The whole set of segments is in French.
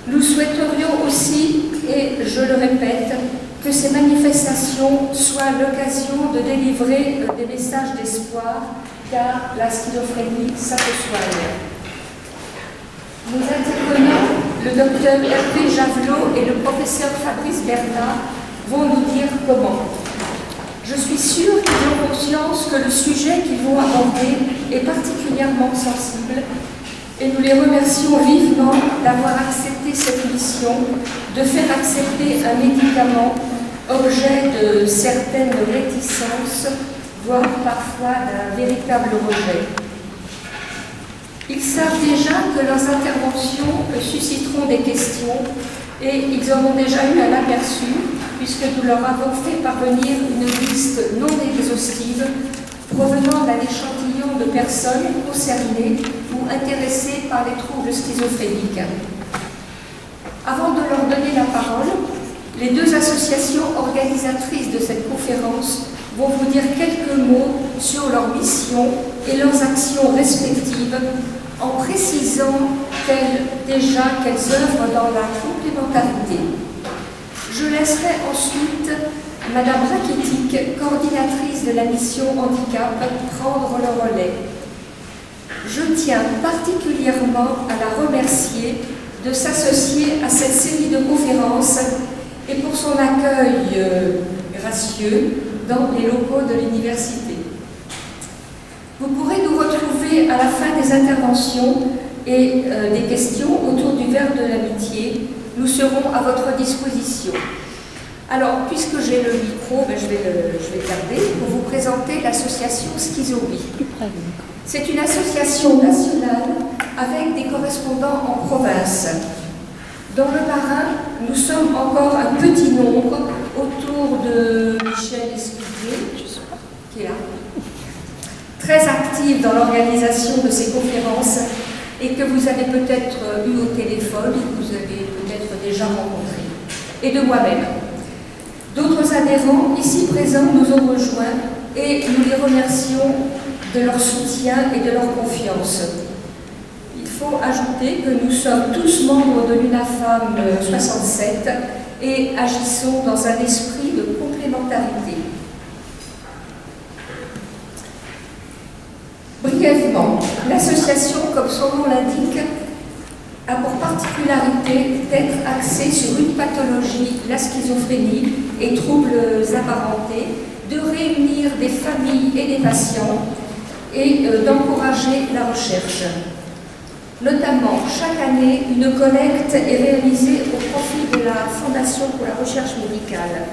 Nous souhaiterions aussi, et je le répète, que ces manifestations soient l'occasion de délivrer des messages d'espoir, car la schizophrénie, ça se soigne. Nous intervenons, le docteur Hervé Javelot et le professeur Fabrice Bernat vont nous dire comment. Je suis sûre qu'ils ont conscience que le sujet qu'ils vont aborder est particulièrement sensible et nous les remercions vivement d'avoir accepté cette mission, de faire accepter un médicament objet de certaines réticences, voire parfois d'un véritable rejet. Ils savent déjà que leurs interventions susciteront des questions et ils en ont déjà eu un aperçu puisque nous leur avons fait parvenir une liste non exhaustive provenant d'un échantillon de personnes concernées ou intéressées par les troubles schizophréniques. Avant de leur donner la parole, les deux associations organisatrices de cette conférence vont vous dire quelques mots sur leur mission et leurs actions respectives en précisant qu'elles œuvrent dans la complémentarité. Je laisserai ensuite Madame Rakitic, coordinatrice de la mission handicap, prendre le relais. Je tiens particulièrement à la remercier de s'associer à cette série de conférences et pour son accueil gracieux dans les locaux de l'université. Vous pourrez nous retrouver à la fin des interventions et des questions autour du verre de l'amitié. Nous serons à votre disposition. Alors, puisque j'ai le micro, je vais garder pour vous présenter l'association Schizowie. C'est une association nationale avec des correspondants en province. Dans le Bas-Rhin, nous sommes encore un petit nombre autour de Michel Escudier, qui est là, très active dans l'organisation de ces conférences et que vous avez peut-être eu au téléphone, que vous avez peut-être déjà rencontré, et de moi-même. D'autres adhérents ici présents nous ont rejoints et nous les remercions de leur soutien et de leur confiance. Il faut ajouter que nous sommes tous membres de l'UNAFAM 67 et agissons dans un esprit de complémentarité. Brièvement, l'association, comme son nom l'indique, a pour particularité d'être axée sur une pathologie, la schizophrénie et troubles apparentés, de réunir des familles et des patients et d'encourager la recherche. Notamment, chaque année, une collecte est réalisée au profit de la Fondation pour la recherche médicale.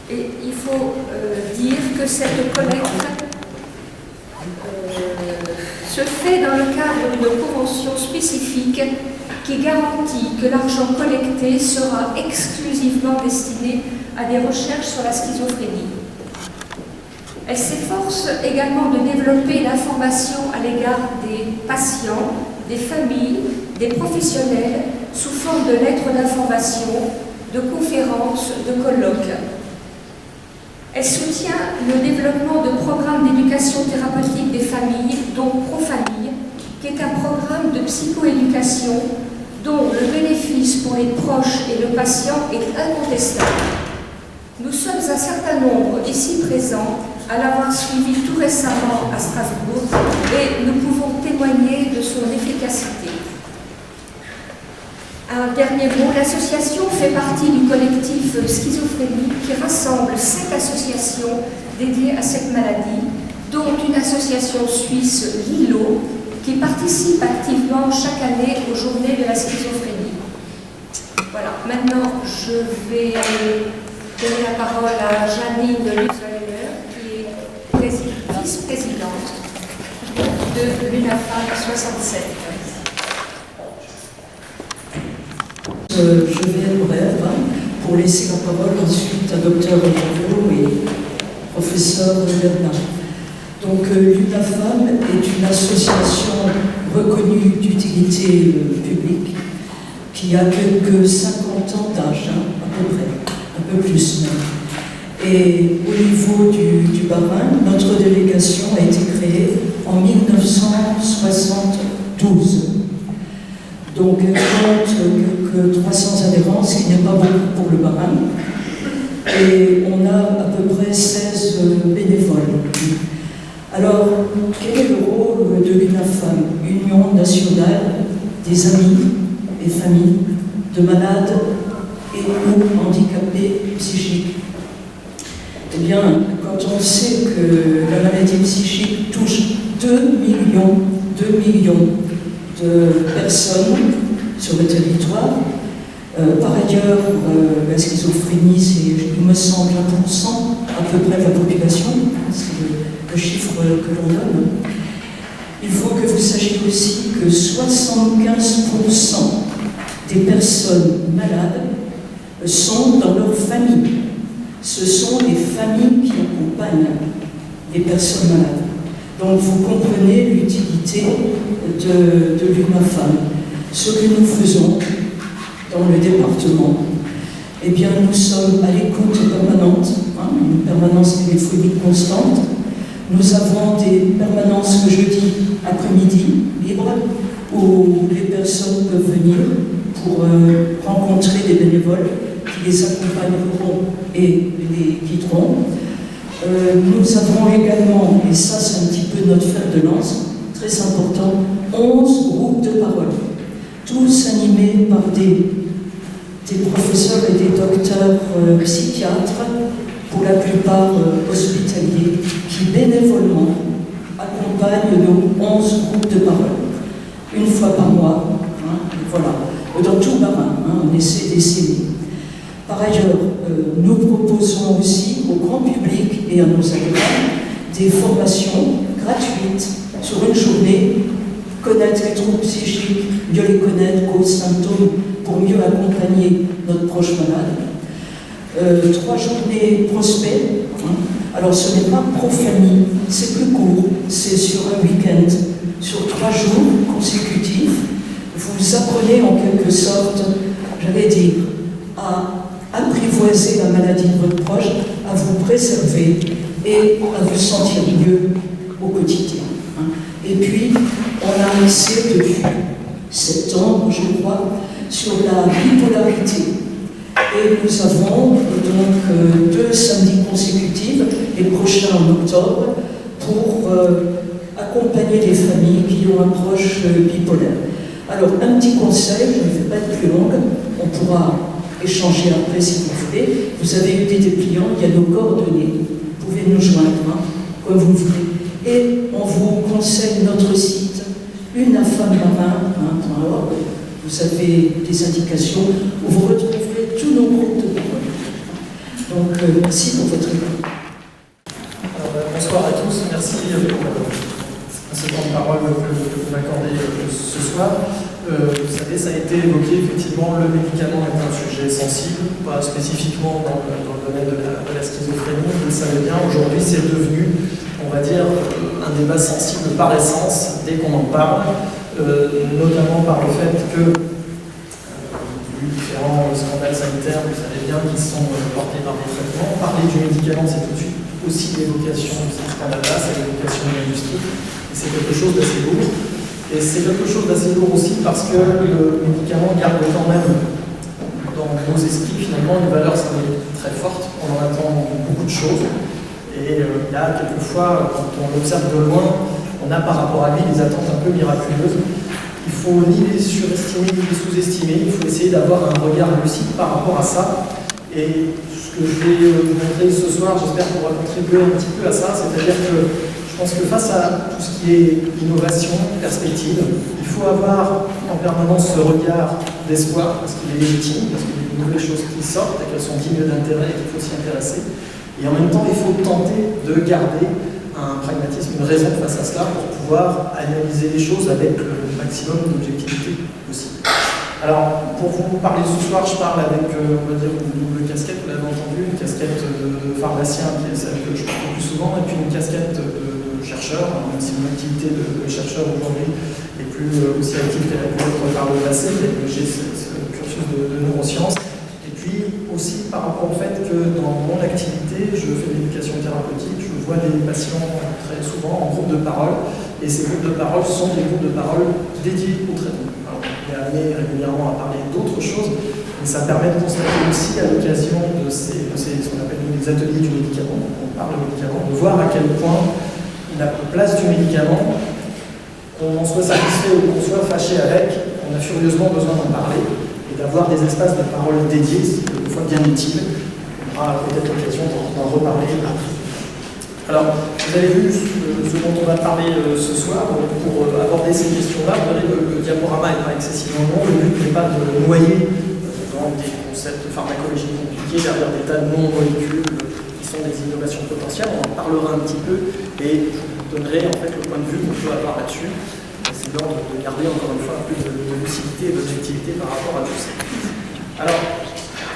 Et il faut dire que cette collecte se fait dans le cadre d'une convention spécifique qui garantit que l'argent collecté sera exclusivement destiné à des recherches sur la schizophrénie. Elle s'efforce également de développer l'information à l'égard des patients, des familles, des professionnels sous forme de lettres d'information, de conférences, de colloques. Elle soutient le développement de programmes d'éducation thérapeutique des familles, dont ProFamille, qui est un programme de psychoéducation dont le bénéfice pour les proches et le patient est incontestable. Nous sommes un certain nombre ici présents à l'avoir suivi tout récemment à Strasbourg et nous pouvons témoigner de son efficacité. Un dernier mot, l'association fait partie du collectif Schizophrénie qui rassemble 7 associations dédiées à cette maladie, dont une association suisse, Lilo, qui participe activement chaque année aux journées de la schizophrénie. Voilà, maintenant je vais donner la parole à Janine de Lutzeler, qui est vice-présidente de l'UNAFAM 67. Je vais être brève pour laisser la parole ensuite à Dr Javelot et professeur Bernat. Donc l'UNAFAM est une association reconnue d'utilité publique qui a quelques 50 ans d'âge, à peu près, un peu plus même. Et au niveau du Bas-Rhin, notre délégation a été créée en 1972. Donc elle compte que 300 adhérents, ce qui n'est pas beaucoup pour le Bas-Rhin. Et on a à peu près 16 bénévoles. Alors, quel est le rôle de l'UNAFAM, Union nationale des amis et familles de malades et ou handicapés psychiques? Eh bien, quand on sait que la maladie psychique touche 2 millions de personnes sur le territoire, par ailleurs, la schizophrénie, c'est, il me semble, 1% à peu près de la population, c'est le chiffre que l'on donne. Il faut que vous sachiez aussi que 75% des personnes malades sont dans leur famille. Ce sont les familles qui accompagnent les personnes malades. Donc vous comprenez l'utilité de l'UNAFAM. Ce que nous faisons dans le département, eh bien nous sommes à l'écoute permanente, une permanence téléphonique constante. Nous avons des permanences le jeudi après-midi libres où les personnes peuvent venir pour rencontrer des bénévoles qui les accompagneront et les guideront. Nous avons également, et ça c'est un petit peu notre fer de lance, très important, 11 groupes de parole, tous animés par des professeurs et des docteurs psychiatres, pour la plupart hospitaliers, qui bénévolement accompagnent nos 11 groupes de parole, une fois par mois, voilà, dans tout le Bas-Rhin, on essaie d'essayer. Par ailleurs, nous proposons aussi au grand public et à nos adhérents des formations gratuites sur une journée, connaître les troubles psychiques, mieux les connaître, causes, symptômes, pour mieux accompagner notre proche malade. 3 journées prospect. Alors ce n'est pas pro-famille, c'est plus court, c'est sur un week-end, sur 3 jours consécutifs. Vous apprenez en quelque sorte, j'allais dire, à apprivoiser la maladie de votre proche, à vous préserver et à vous sentir mieux au quotidien. Et puis, on a axé depuis septembre, je crois, sur la bipolarité. Et nous avons donc 2 samedis consécutifs, les prochains en octobre, pour accompagner les familles qui ont un proche bipolaire. Alors, un petit conseil, je ne vais pas être plus longue, on pourra échanger après si vous voulez. Vous avez eu des dépliants, il y a nos coordonnées, vous pouvez nous joindre, comme vous voulez. Et on vous conseille notre site, unafammarin.org. Vous avez des indications où vous retrouverez tous nos groupes de parole. Donc, merci pour votre écoute. Bonsoir à tous, merci pour ce temps de parole que vous m'accordez ce soir. Vous savez, ça a été évoqué, effectivement, le médicament est un sujet sensible, pas spécifiquement dans le domaine de la schizophrénie, vous le savez bien, aujourd'hui c'est devenu, on va dire, un débat sensible par essence, dès qu'on en parle, notamment par le fait que différents scandales sanitaires, vous savez bien, qui sont portés par des traitements. Parler du médicament, c'est tout de suite aussi l'évocation de ces scandales-là, c'est l'évocation de l'industrie, et c'est quelque chose d'assez lourd. Et c'est quelque chose d'assez lourd aussi parce que le médicament garde quand même dans nos esprits finalement une valeur symbolique très forte. On en attend beaucoup de choses. Et là, quelquefois, quand on l'observe de loin, on a par rapport à lui des attentes un peu miraculeuses. Il ne faut ni les surestimer ni les sous-estimer. Il faut essayer d'avoir un regard lucide par rapport à ça. Et ce que je vais vous montrer ce soir, j'espère qu'on va contribuer un petit peu à ça. C'est-à-dire que je pense que face à tout ce qui est innovation, perspective, il faut avoir en permanence ce regard d'espoir, parce qu'il est légitime, parce qu'il y a de nouvelles choses qui sortent et qu'elles sont dignes d'intérêt et qu'il faut s'y intéresser. Et en même temps, il faut tenter de garder un pragmatisme, une raison face à cela pour pouvoir analyser les choses avec le maximum d'objectivité possible. Alors, pour vous parler ce soir, je parle avec, on va dire, une double casquette, vous l'avez entendu, une casquette de pharmacien, qui est celle que je parle le plus souvent, et puis une casquette de chercheur, même si mon activité de chercheur aujourd'hui est plus aussi active qu'elle a pu être par le passé, mais j'ai ce cursus de neurosciences. Et puis aussi par rapport au fait que dans mon activité, je fais de l'éducation thérapeutique, je vois des patients très souvent en groupe de parole, et ces groupes de parole sont des groupes de parole dédiés au traitement. Alors, il y a amené régulièrement à parler d'autres choses, mais ça permet de constater aussi à l'occasion de ce qu'on appelle les ateliers du médicament, on parle du médicament, de voir à quel point la place du médicament, qu'on en soit satisfait ou qu'on soit fâché avec, on a furieusement besoin d'en parler et d'avoir des espaces de parole dédiés, c'est quelquefois bien utile. On aura peut-être l'occasion d'en reparler après. Alors, vous avez vu ce dont on va parler ce soir. Pour aborder ces questions-là, vous verrez que le diaporama n'est pas excessivement long. Le but n'est pas de le noyer dans des concepts pharmacologiques compliqués derrière des tas de non-molécules qui sont des innovations potentielles. On en parlera un petit peu et je vous donnerai en fait le point de vue qu'on peut avoir là-dessus, essayant de garder encore une fois un peu de lucidité et d'objectivité par rapport à tout ça. Alors,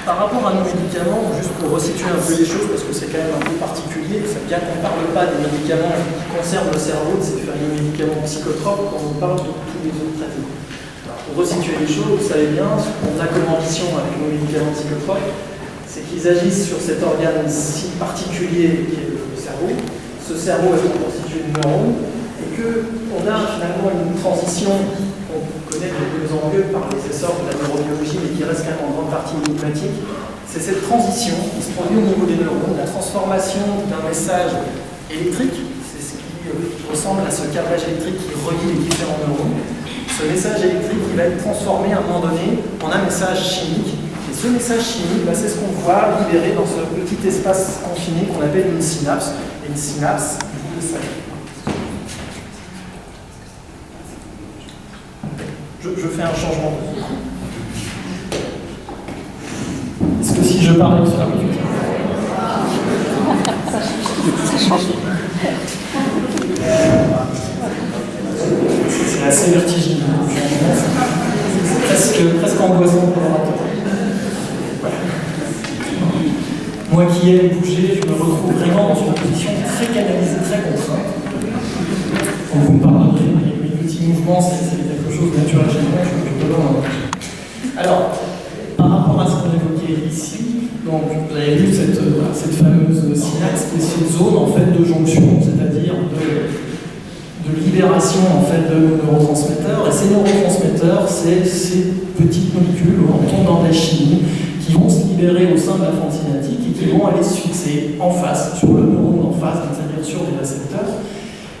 par rapport à nos médicaments, juste pour resituer un peu les choses, parce que c'est quand même un peu particulier, bien qu'on ne parle pas des médicaments qui concernent le cerveau, de ces fameux médicaments psychotropes, quand on parle de tous les autres traitements. Alors, pour resituer les choses, vous savez bien, ce qu'on a comme ambition avec nos médicaments psychotropes, c'est qu'ils agissent sur cet organe si particulier qui est le cerveau. Ce cerveau est constitué de neurones, et qu'on a finalement une transition qu'on connaît de plus en mieux par les essors de la neurobiologie, mais qui reste quand même en grande partie énigmatique. C'est cette transition qui se produit au niveau des neurones, la transformation d'un message électrique, c'est ce qui ressemble à ce câblage électrique qui relie les différents neurones. Ce message électrique qui va être transformé à un moment donné en un message chimique. Et ce message chimique, c'est ce qu'on voit libéré dans ce petit espace confiné qu'on appelle une synapse. Et une synapse, vous le savez. Je fais un changement. Est-ce que si je parle sur la musique, c'est assez vertigineux. C'est presque angoissant pour l'orateur. Moi qui aime bouger, je me retrouve vraiment dans une position très canalisée, très contrainte. Quand vous me parlerez, mes petits mouvements, c'est quelque chose de naturel chez moi, je peux pas. Alors, par rapport à ce qu'on évoquait ici, donc vous avez vu cette fameuse synapse, qui est cette zone en fait de jonction, c'est-à-dire de libération en fait de nos neurotransmetteurs. Et ces neurotransmetteurs, c'est ces petites molécules, on tombe dans la chimie, qui vont se libérer au sein de la fente synaptique et qui vont aller se fixer en face, sur le neurone en face, c'est-à-dire sur les récepteurs.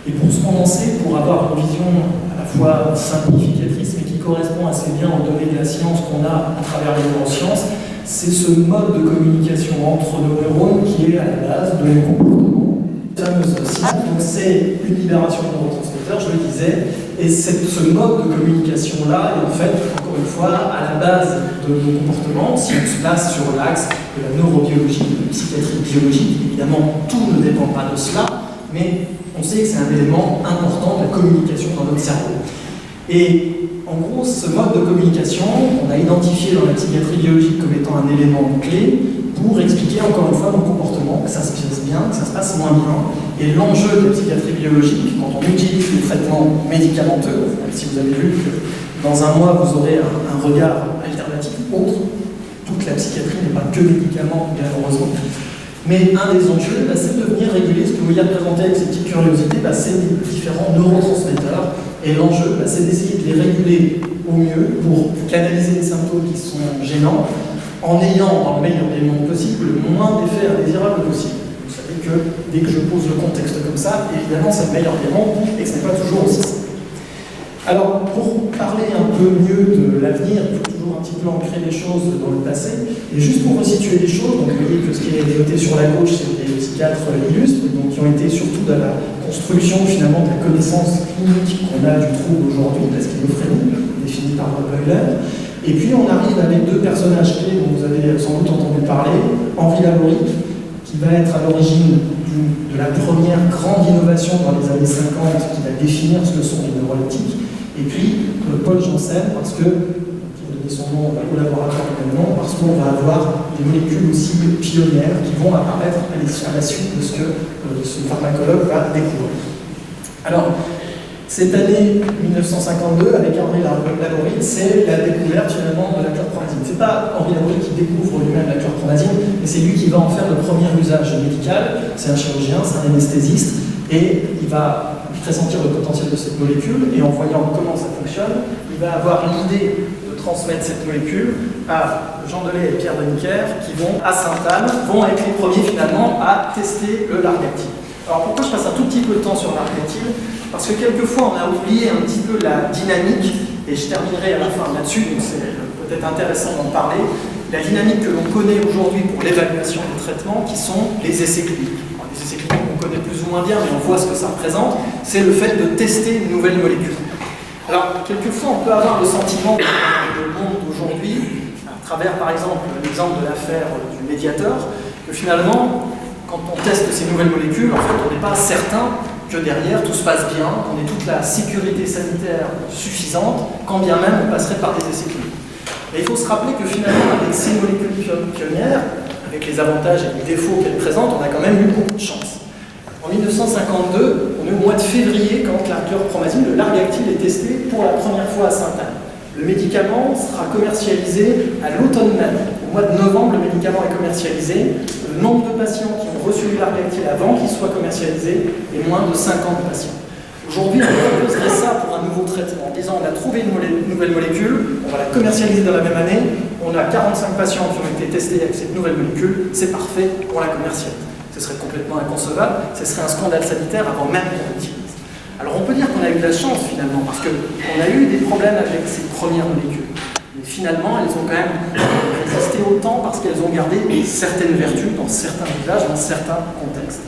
Et pour se condenser, pour avoir une vision à la fois simplificatrice, mais qui correspond assez bien aux données de la science qu'on a à travers les neurosciences, c'est ce mode de communication entre nos neurones qui est à la base de nos comportements. Donc c'est une libération de neurotransmetteurs, je le disais, et ce mode de communication-là est en fait, encore une fois, à la base de nos comportements. Si on se place sur l'axe de la neurobiologie, de la psychiatrie biologique, évidemment, tout ne dépend pas de cela, mais on sait que c'est un élément important de la communication dans notre cerveau. Et en gros, ce mode de communication, on a identifié dans la psychiatrie biologique comme étant un élément clé pour expliquer encore une fois nos comportements, que ça se passe bien, que ça se passe moins bien. Et l'enjeu de la psychiatrie biologique, quand on utilise des traitements médicamenteux, même si vous avez vu que dans un mois vous aurez un regard alternatif autre, toute la psychiatrie n'est pas que médicaments, bien heureusement. Mais un des enjeux, c'est de venir réguler ce que vous voyez présenter avec ces petites curiosités, c'est les différents neurotransmetteurs. Et l'enjeu, c'est d'essayer de les réguler au mieux pour canaliser les symptômes qui sont gênants, en ayant, dans le meilleur des mondes possible, le moins d'effets indésirables possible. Vous savez que dès que je pose le contexte comme ça, évidemment, c'est le meilleur des mondes et que ce n'est pas toujours aussi simple. Alors, pour parler un peu mieux de l'avenir, il faut toujours un petit peu ancrer les choses dans le passé. Et juste pour resituer les choses, donc vous voyez que ce qui est noté sur la gauche, c'est des psychiatres illustres, donc qui ont été surtout dans la construction finalement de la connaissance clinique qu'on a du trouble aujourd'hui, la schizophrénie, définie par Euler. Et puis on arrive avec deux personnages clés dont vous avez sans doute entendu parler, Henri Lavorie, qui va être à l'origine de la première grande innovation dans les années 50 qui va définir ce que sont les neuroleptiques. Et puis Paul Janssen, parce que, qui a donné son nom au laboratoire également, parce qu'on va avoir des molécules aussi pionnières qui vont apparaître à la suite de ce que ce pharmacologue va découvrir. Alors, cette année 1952, avec Henri Lavorie, c'est la découverte finalement de la chlorpromazine. Ce n'est pas Henri Lavorie qui découvre lui-même la chlorpromazine, mais c'est lui qui va en faire le premier usage médical. C'est un chirurgien, c'est un anesthésiste, et il va pressentir le potentiel de cette molécule, et en voyant comment ça fonctionne, il va avoir l'idée de transmettre cette molécule à Jean Delay et Pierre Deniker, qui vont, à Sainte-Anne, vont être les premiers finalement à tester le largactile. Alors pourquoi je passe un tout petit peu de temps sur l'argactile? Parce que quelquefois on a oublié un petit peu la dynamique, et je terminerai à la fin là-dessus, donc c'est peut-être intéressant d'en parler, la dynamique que l'on connaît aujourd'hui pour l'évaluation des traitements, qui sont les essais cliniques. Alors, les essais cliniques on connaît plus ou moins bien, mais on voit ce que ça représente, c'est le fait de tester une nouvelle molécule. Alors quelquefois on peut avoir le sentiment dans le monde d'aujourd'hui, à travers par exemple l'exemple de l'affaire du médiateur, que finalement, quand on teste ces nouvelles molécules, en fait, on n'est pas certain que derrière tout se passe bien, qu'on ait toute la sécurité sanitaire suffisante, quand bien même on passerait par des essais cliniques. Et il faut se rappeler que finalement, avec ces molécules pionnières, avec les avantages et les défauts qu'elles présentent, on a quand même eu beaucoup de chance. En 1952, on est au mois de février quand la chlorpromazine, le largactile, est testé pour la première fois à Sainte-Anne. Le médicament sera commercialisé à l'automne même. Au mois de novembre, le médicament est commercialisé. Le nombre de patients qui ont reçu le largactile avant qu'il soit commercialisé est moins de 50 patients. Aujourd'hui, on proposerait ça pour un nouveau traitement en disant on a trouvé une nouvelle molécule, on va la commercialiser dans la même année, on a 45 patients qui ont été testés avec cette nouvelle molécule, c'est parfait, on la commercialise. Ce serait complètement inconcevable, ce serait un scandale sanitaire avant même qu'on l'utilise. Alors on peut dire qu'on a eu de la chance finalement, parce qu'on a eu des problèmes avec ces premières molécules. Mais finalement, elles ont quand même résisté au temps parce qu'elles ont gardé certaines vertus dans certains usages, dans certains contextes.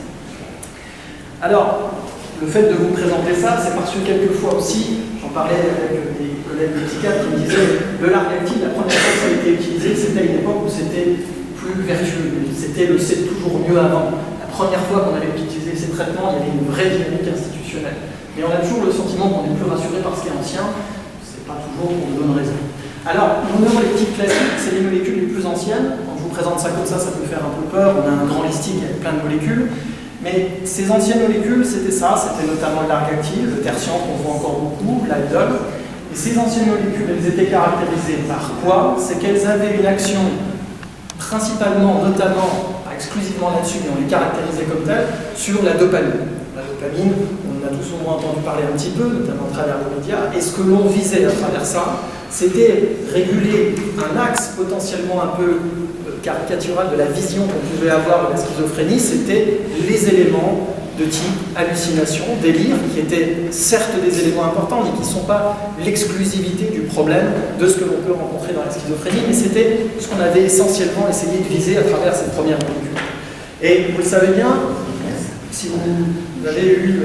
Alors, le fait de vous présenter ça, c'est parce que quelquefois aussi, j'en parlais avec des collègues de psychiatres qui me disaient le largactile, la première fois que ça a été utilisé, c'était à une époque où c'était plus vertueux, c'était le c'est toujours mieux avant. La première fois qu'on avait utilisé ces traitements, il y avait une vraie dynamique institutionnelle. Mais on a toujours le sentiment qu'on est plus rassuré par ce qui est ancien, c'est pas toujours qu'on nous donne raison. Alors, nos neuroleptiques classiques, c'est les molécules les plus anciennes. Quand je vous présente ça comme ça peut faire un peu peur, on a un grand listing avec plein de molécules. Mais ces anciennes molécules, c'était ça, c'était notamment le largactile, le tertian qu'on voit encore beaucoup, l'aldol. Et ces anciennes molécules, elles étaient caractérisées par quoi? C'est qu'elles avaient une action principalement, notamment, pas exclusivement là-dessus, mais on les caractérisait comme telles, sur la dopamine. La dopamine, on en a tous au moins entendu parler un petit peu, notamment à travers les médias, et ce que l'on visait à travers ça, c'était réguler un axe potentiellement un peu caricatural de la vision qu'on pouvait avoir de la schizophrénie, c'était les éléments de type hallucination, délire, qui étaient certes des éléments importants, mais qui ne sont pas l'exclusivité du problème de ce que l'on peut rencontrer dans la schizophrénie, mais c'était ce qu'on avait essentiellement essayé de viser à travers cette première molécule. Et vous le savez bien, si vous avez eu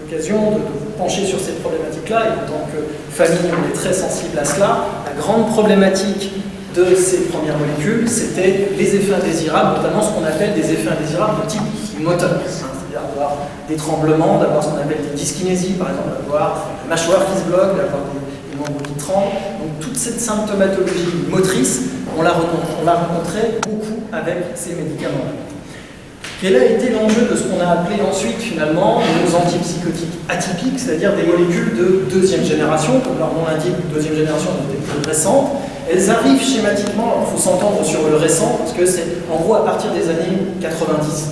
l'occasion de vous pencher sur cette problématique-là, et en tant que famille, on est très sensible à cela, la grande problématique de ces premières molécules, c'était les effets indésirables, notamment ce qu'on appelle des effets indésirables de type moteur, c'est-à-dire d'avoir des tremblements, d'avoir ce qu'on appelle des dyskinésies, par exemple, d'avoir la mâchoire qui se bloque, d'avoir des membres qui tremblent. Donc toute cette symptomatologie motrice, on l'a rencontrée beaucoup avec ces médicaments. Quel a été l'enjeu de ce qu'on a appelé ensuite finalement nos antipsychotiques atypiques, c'est-à-dire des molécules de deuxième génération, comme leur nom l'indique, deuxième génération, donc des plus récentes. Elles arrivent schématiquement, il faut s'entendre sur le récent, parce que c'est en gros à partir des années 90.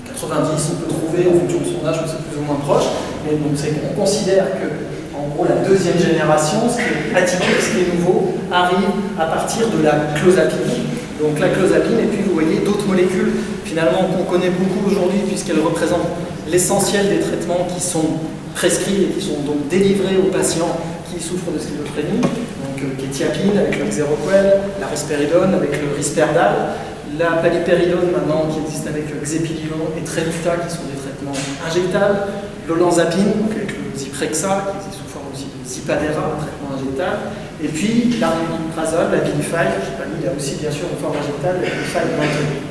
90, on peut trouver en fonction de son âge, c'est plus ou moins proche, mais donc on considère que en gros la deuxième génération, ce qui est atypique, ce qui est nouveau, arrive à partir de la clozapine. Donc la clozapine, et puis vous voyez d'autres molécules finalement qu'on connaît beaucoup aujourd'hui puisqu'elles représentent l'essentiel des traitements qui sont prescrits et qui sont donc délivrés aux patients qui souffrent de schizophrénie. Donc kétiapine avec le Xeroquel, la risperidone avec le Risperdal, la paliperidone maintenant qui existe avec le Xepilion et Trevita qui sont des traitements injectables, l'olanzapine avec le Zyprexa qui existe sous forme aussi de Zipadera, un traitement injectable, et puis l'aripiprazole, la Abilify, je n'ai pas mis, il y a aussi bien sûr une forme injectable, la Abilify maintenue.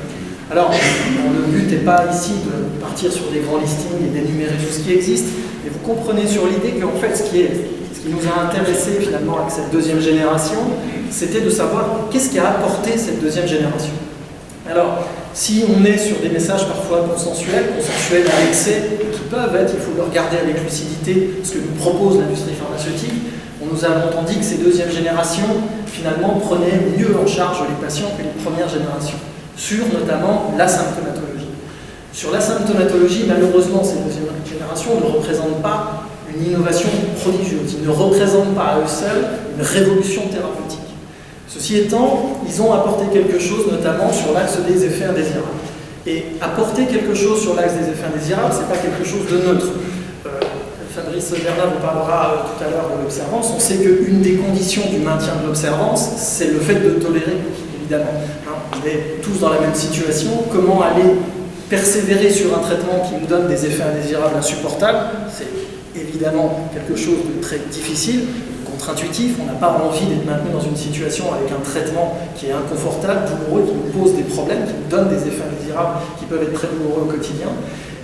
Alors, le but n'est pas ici de partir sur des grands listings et d'énumérer tout ce qui existe, mais vous comprenez sur l'idée qu'en fait ce qui nous a intéressé finalement avec cette deuxième génération, c'était de savoir qu'est-ce qui a apporté cette deuxième génération. Alors, si on est sur des messages parfois consensuels à l'excès, qui peuvent être, il faut le regarder avec lucidité, ce que nous propose l'industrie pharmaceutique, on nous a longtemps dit que ces deuxièmes générations, finalement, prenaient mieux en charge les patients que les premières générations, sur notamment la symptomatologie. Sur la symptomatologie, malheureusement, ces deuxième générations ne représentent pas une innovation prodigieuse. Ils ne représentent pas à eux seuls une révolution thérapeutique. Ceci étant, ils ont apporté quelque chose, notamment sur l'axe des effets indésirables. Et apporter quelque chose sur l'axe des effets indésirables, ce n'est pas quelque chose de neutre. Fabrice Bernard vous parlera tout à l'heure de l'observance. On sait qu'une des conditions du maintien de l'observance, c'est le fait de tolérer, évidemment. On est tous dans la même situation. Comment aller persévérer sur un traitement qui nous donne des effets indésirables insupportables? C'est évidemment quelque chose de très difficile, contre-intuitif. On n'a pas envie d'être maintenu dans une situation avec un traitement qui est inconfortable, douloureux, qui nous pose des problèmes, qui nous donne des effets indésirables qui peuvent être très douloureux au quotidien.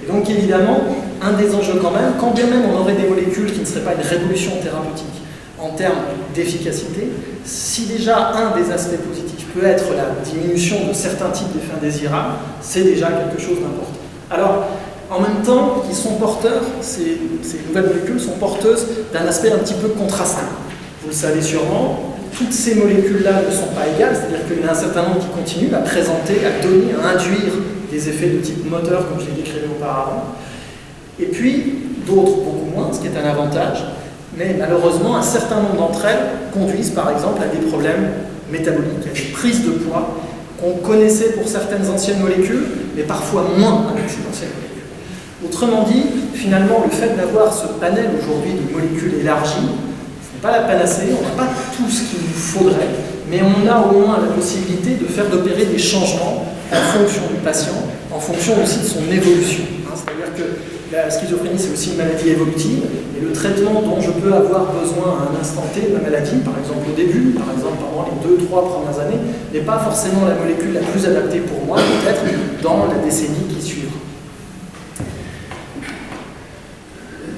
Et donc évidemment, un des enjeux quand bien même on aurait des molécules qui ne seraient pas une révolution thérapeutique en termes d'efficacité, si déjà un des aspects positifs peut être la diminution de certains types d'effets indésirables, c'est déjà quelque chose d'important. Alors, en même temps, ils sont porteurs, ces nouvelles molécules sont porteuses d'un aspect un petit peu contrasté. Vous le savez sûrement, toutes ces molécules-là ne sont pas égales, c'est-à-dire qu'il y en a un certain nombre qui continuent à présenter, à donner, à induire des effets de type moteur, comme je l'ai décrit auparavant, et puis d'autres beaucoup moins, ce qui est un avantage, mais malheureusement, un certain nombre d'entre elles conduisent par exemple à des problèmes métaboliques, à des prises de poids qu'on connaissait pour certaines anciennes molécules, mais parfois moins avec ces anciennes molécules. Autrement dit, finalement, le fait d'avoir ce panel aujourd'hui de molécules élargies, ce n'est pas la panacée, on n'a pas tout ce qu'il nous faudrait, mais on a au moins la possibilité d'opérer des changements en fonction du patient, en fonction aussi de son évolution. C'est-à-dire que la schizophrénie, c'est aussi une maladie évolutive, et le traitement dont je peux avoir besoin à un instant T de ma maladie, par exemple au début, par exemple pendant les 2-3 premières années, n'est pas forcément la molécule la plus adaptée pour moi, peut-être dans la décennie qui suivra.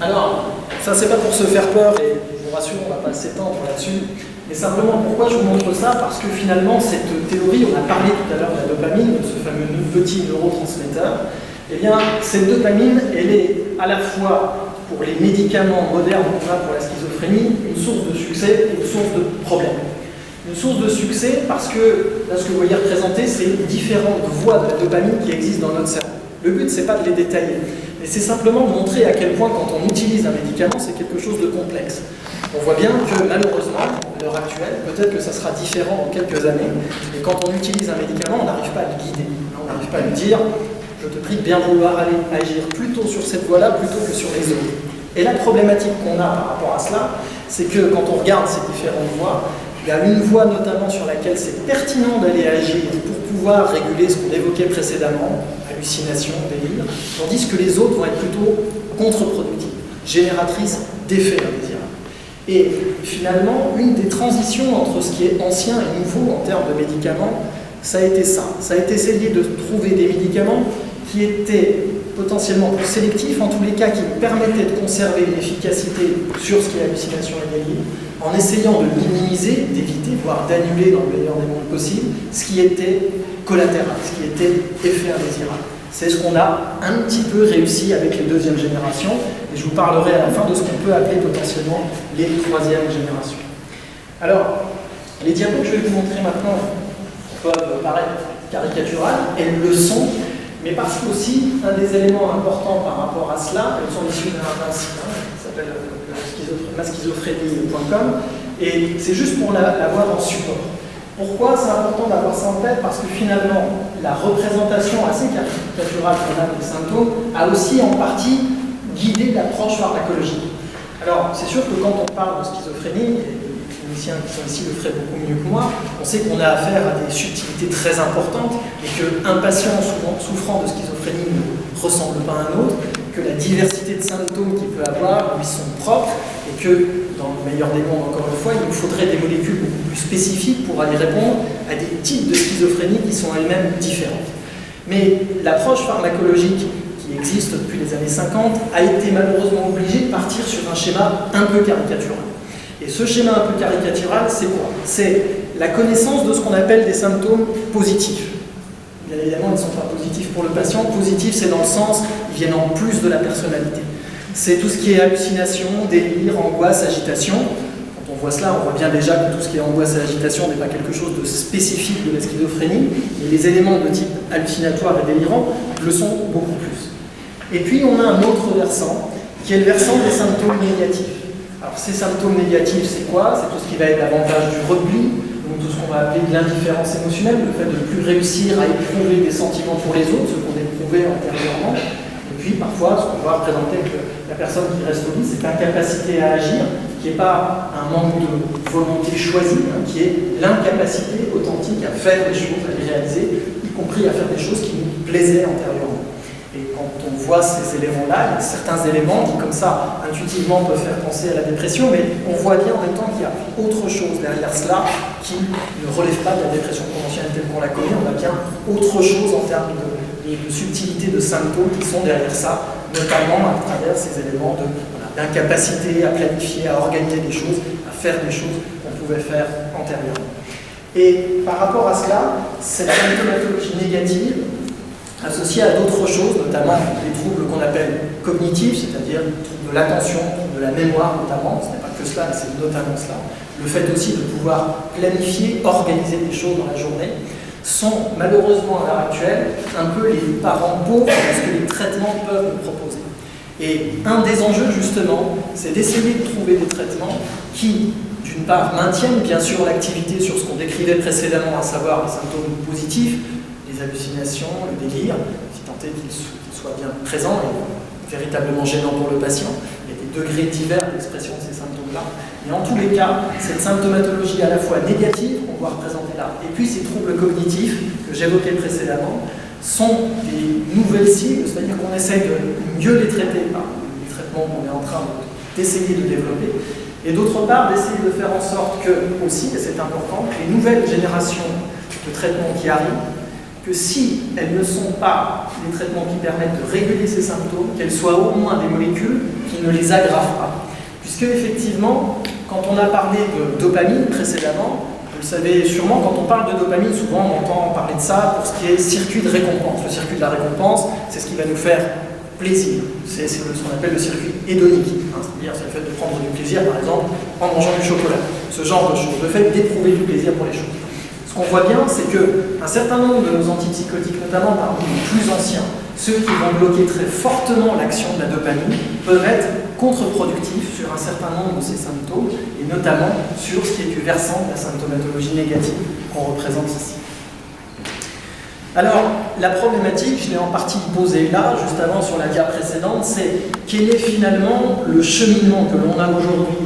Alors, ça c'est pas pour se faire peur, et je vous rassure, on ne va pas s'étendre là-dessus, mais simplement pourquoi je vous montre ça? Parce que finalement, cette théorie, on a parlé tout à l'heure de la dopamine, de ce fameux petit neurotransmetteur. Eh bien, cette dopamine, elle est à la fois, pour les médicaments modernes qu'on a pour la schizophrénie, une source de succès et une source de problème. Une source de succès parce que, là, ce que vous voyez représenté, c'est différentes voies de la dopamine qui existent dans notre cerveau. Le but, c'est pas de les détailler, mais c'est simplement de montrer à quel point, quand on utilise un médicament, c'est quelque chose de complexe. On voit bien que, malheureusement, à l'heure actuelle, peut-être que ça sera différent dans quelques années, mais quand on utilise un médicament, on n'arrive pas à le guider. On n'arrive pas à lui dire « je te prie de bien vouloir aller agir plutôt sur cette voie-là plutôt que sur les autres ». Et la problématique qu'on a par rapport à cela, c'est que quand on regarde ces différentes voies, il y a une voie notamment sur laquelle c'est pertinent d'aller agir pour pouvoir réguler ce qu'on évoquait précédemment, hallucination, délire, tandis que les autres vont être plutôt contre-productives, génératrices d'effets indésirables. Et finalement, une des transitions entre ce qui est ancien et nouveau en termes de médicaments, ça a été ça. Ça a été essayer de trouver des médicaments qui étaient potentiellement plus sélectifs, en tous les cas qui permettaient de conserver une efficacité sur ce qui est hallucination et délire, en essayant de minimiser, d'éviter, voire d'annuler dans le meilleur des mondes possible, ce qui était collatéral, ce qui était effet indésirable. C'est ce qu'on a un petit peu réussi avec les deuxièmes générations, et je vous parlerai à la fin de ce qu'on peut appeler potentiellement les troisièmes générations. Alors, les diapos que je vais vous montrer maintenant peuvent paraître caricaturales, elles le sont, mais parce qu'aussi, un des éléments importants par rapport à cela, elles sont issues d'un site qui s'appelle maschizophrénie.com, et c'est juste pour l'avoir en support. Pourquoi c'est important d'avoir ça en tête? Parce que finalement, la représentation assez caricaturale qu'on a des symptômes a aussi en partie guidé l'approche pharmacologique. Alors, c'est sûr que quand on parle de schizophrénie, les cliniciens qui sont ici le feraient beaucoup mieux que moi, on sait qu'on a affaire à des subtilités très importantes et qu'un patient souffrant de schizophrénie ne ressemble pas à un autre, que la diversité de symptômes qu'il peut avoir lui sont propres et que, dans le meilleur des mondes, encore une fois, il nous faudrait des molécules beaucoup plus spécifiques pour aller répondre à des types de schizophrénie qui sont elles-mêmes différentes. Mais l'approche pharmacologique qui existe depuis les années 50 a été malheureusement obligée de partir sur un schéma un peu caricatural. Et ce schéma un peu caricatural, c'est quoi? C'est la connaissance de ce qu'on appelle des symptômes positifs. Bien évidemment, ils ne sont pas positifs pour le patient. Positifs, c'est dans le sens, ils viennent en plus de la personnalité. C'est tout ce qui est hallucination, délire, angoisse, agitation. Quand on voit cela, on voit bien déjà que tout ce qui est angoisse et agitation n'est pas quelque chose de spécifique de la schizophrénie. Et les éléments de type hallucinatoire et délirant le sont beaucoup plus. Et puis on a un autre versant, qui est le versant des symptômes négatifs. Alors ces symptômes négatifs, c'est quoi? C'est tout ce qui va être davantage du repli, donc tout ce qu'on va appeler de l'indifférence émotionnelle, le fait de ne plus réussir à éprouver des sentiments pour les autres, ce qu'on éprouvait antérieurement. Et puis parfois, ce qu'on va représenter avec la personne qui reste au lit, c'est l'incapacité à agir, qui n'est pas un manque de volonté choisie, qui est l'incapacité authentique à faire des choses, à les réaliser, y compris à faire des choses qui nous plaisaient antérieurement. Et quand on voit ces éléments-là, il y a certains éléments qui, comme ça, intuitivement peuvent faire penser à la dépression, mais on voit bien en même temps qu'il y a autre chose derrière cela qui ne relève pas de la dépression conventionnelle telle qu'on la connaît. On a bien autre chose en termes de subtilité de symptômes qui sont derrière ça, notamment à travers ces éléments d'incapacité à planifier, à organiser des choses, à faire des choses qu'on pouvait faire antérieurement. Et par rapport à cela, cette symptomatologie négative, associée à d'autres choses, notamment les troubles qu'on appelle cognitifs, c'est-à-dire les troubles de l'attention, de la mémoire notamment, ce n'est pas que cela, mais c'est notamment cela, le fait aussi de pouvoir planifier, organiser des choses dans la journée, sont malheureusement à l'heure actuelle un peu les parents pauvres de ce que les traitements peuvent nous proposer. Et un des enjeux justement, c'est d'essayer de trouver des traitements qui, d'une part, maintiennent bien sûr l'activité sur ce qu'on décrivait précédemment, à savoir les symptômes positifs, les hallucinations, le délire, si tant est qu'il soit bien présent et véritablement gênant pour le patient. Il y a des degrés divers d'expression de ces symptômes-là. Mais en tous les cas, cette symptomatologie à la fois négative, qu'on voit représenter là, et puis ces troubles cognitifs que j'évoquais précédemment, sont des nouvelles cibles, c'est-à-dire qu'on essaie de mieux les traiter par les traitements qu'on est en train d'essayer de développer, et d'autre part d'essayer de faire en sorte que, aussi, et c'est important, que les nouvelles générations de traitements qui arrivent, que si elles ne sont pas des traitements qui permettent de réguler ces symptômes, qu'elles soient au moins des molécules qui ne les aggravent pas. Puisque effectivement, quand on a parlé de dopamine précédemment, vous le savez sûrement, quand on parle de dopamine, souvent on entend parler de ça pour ce qui est circuit de récompense. Le circuit de la récompense, c'est ce qui va nous faire plaisir. C'est ce qu'on appelle le circuit hédonique. C'est-à-dire c'est le fait de prendre du plaisir, par exemple, en mangeant du chocolat. Ce genre de choses, le fait d'éprouver du plaisir pour les choses. Ce qu'on voit bien, c'est qu'un certain nombre de nos antipsychotiques, notamment parmi les plus anciens, ceux qui vont bloquer très fortement l'action de la dopamine, peuvent être contre-productifs sur un certain nombre de ces symptômes, et notamment sur ce qui est du versant de la symptomatologie négative qu'on représente ici. Alors, la problématique, je l'ai en partie posée là, juste avant sur la dia précédente, c'est quel est finalement le cheminement que l'on a aujourd'hui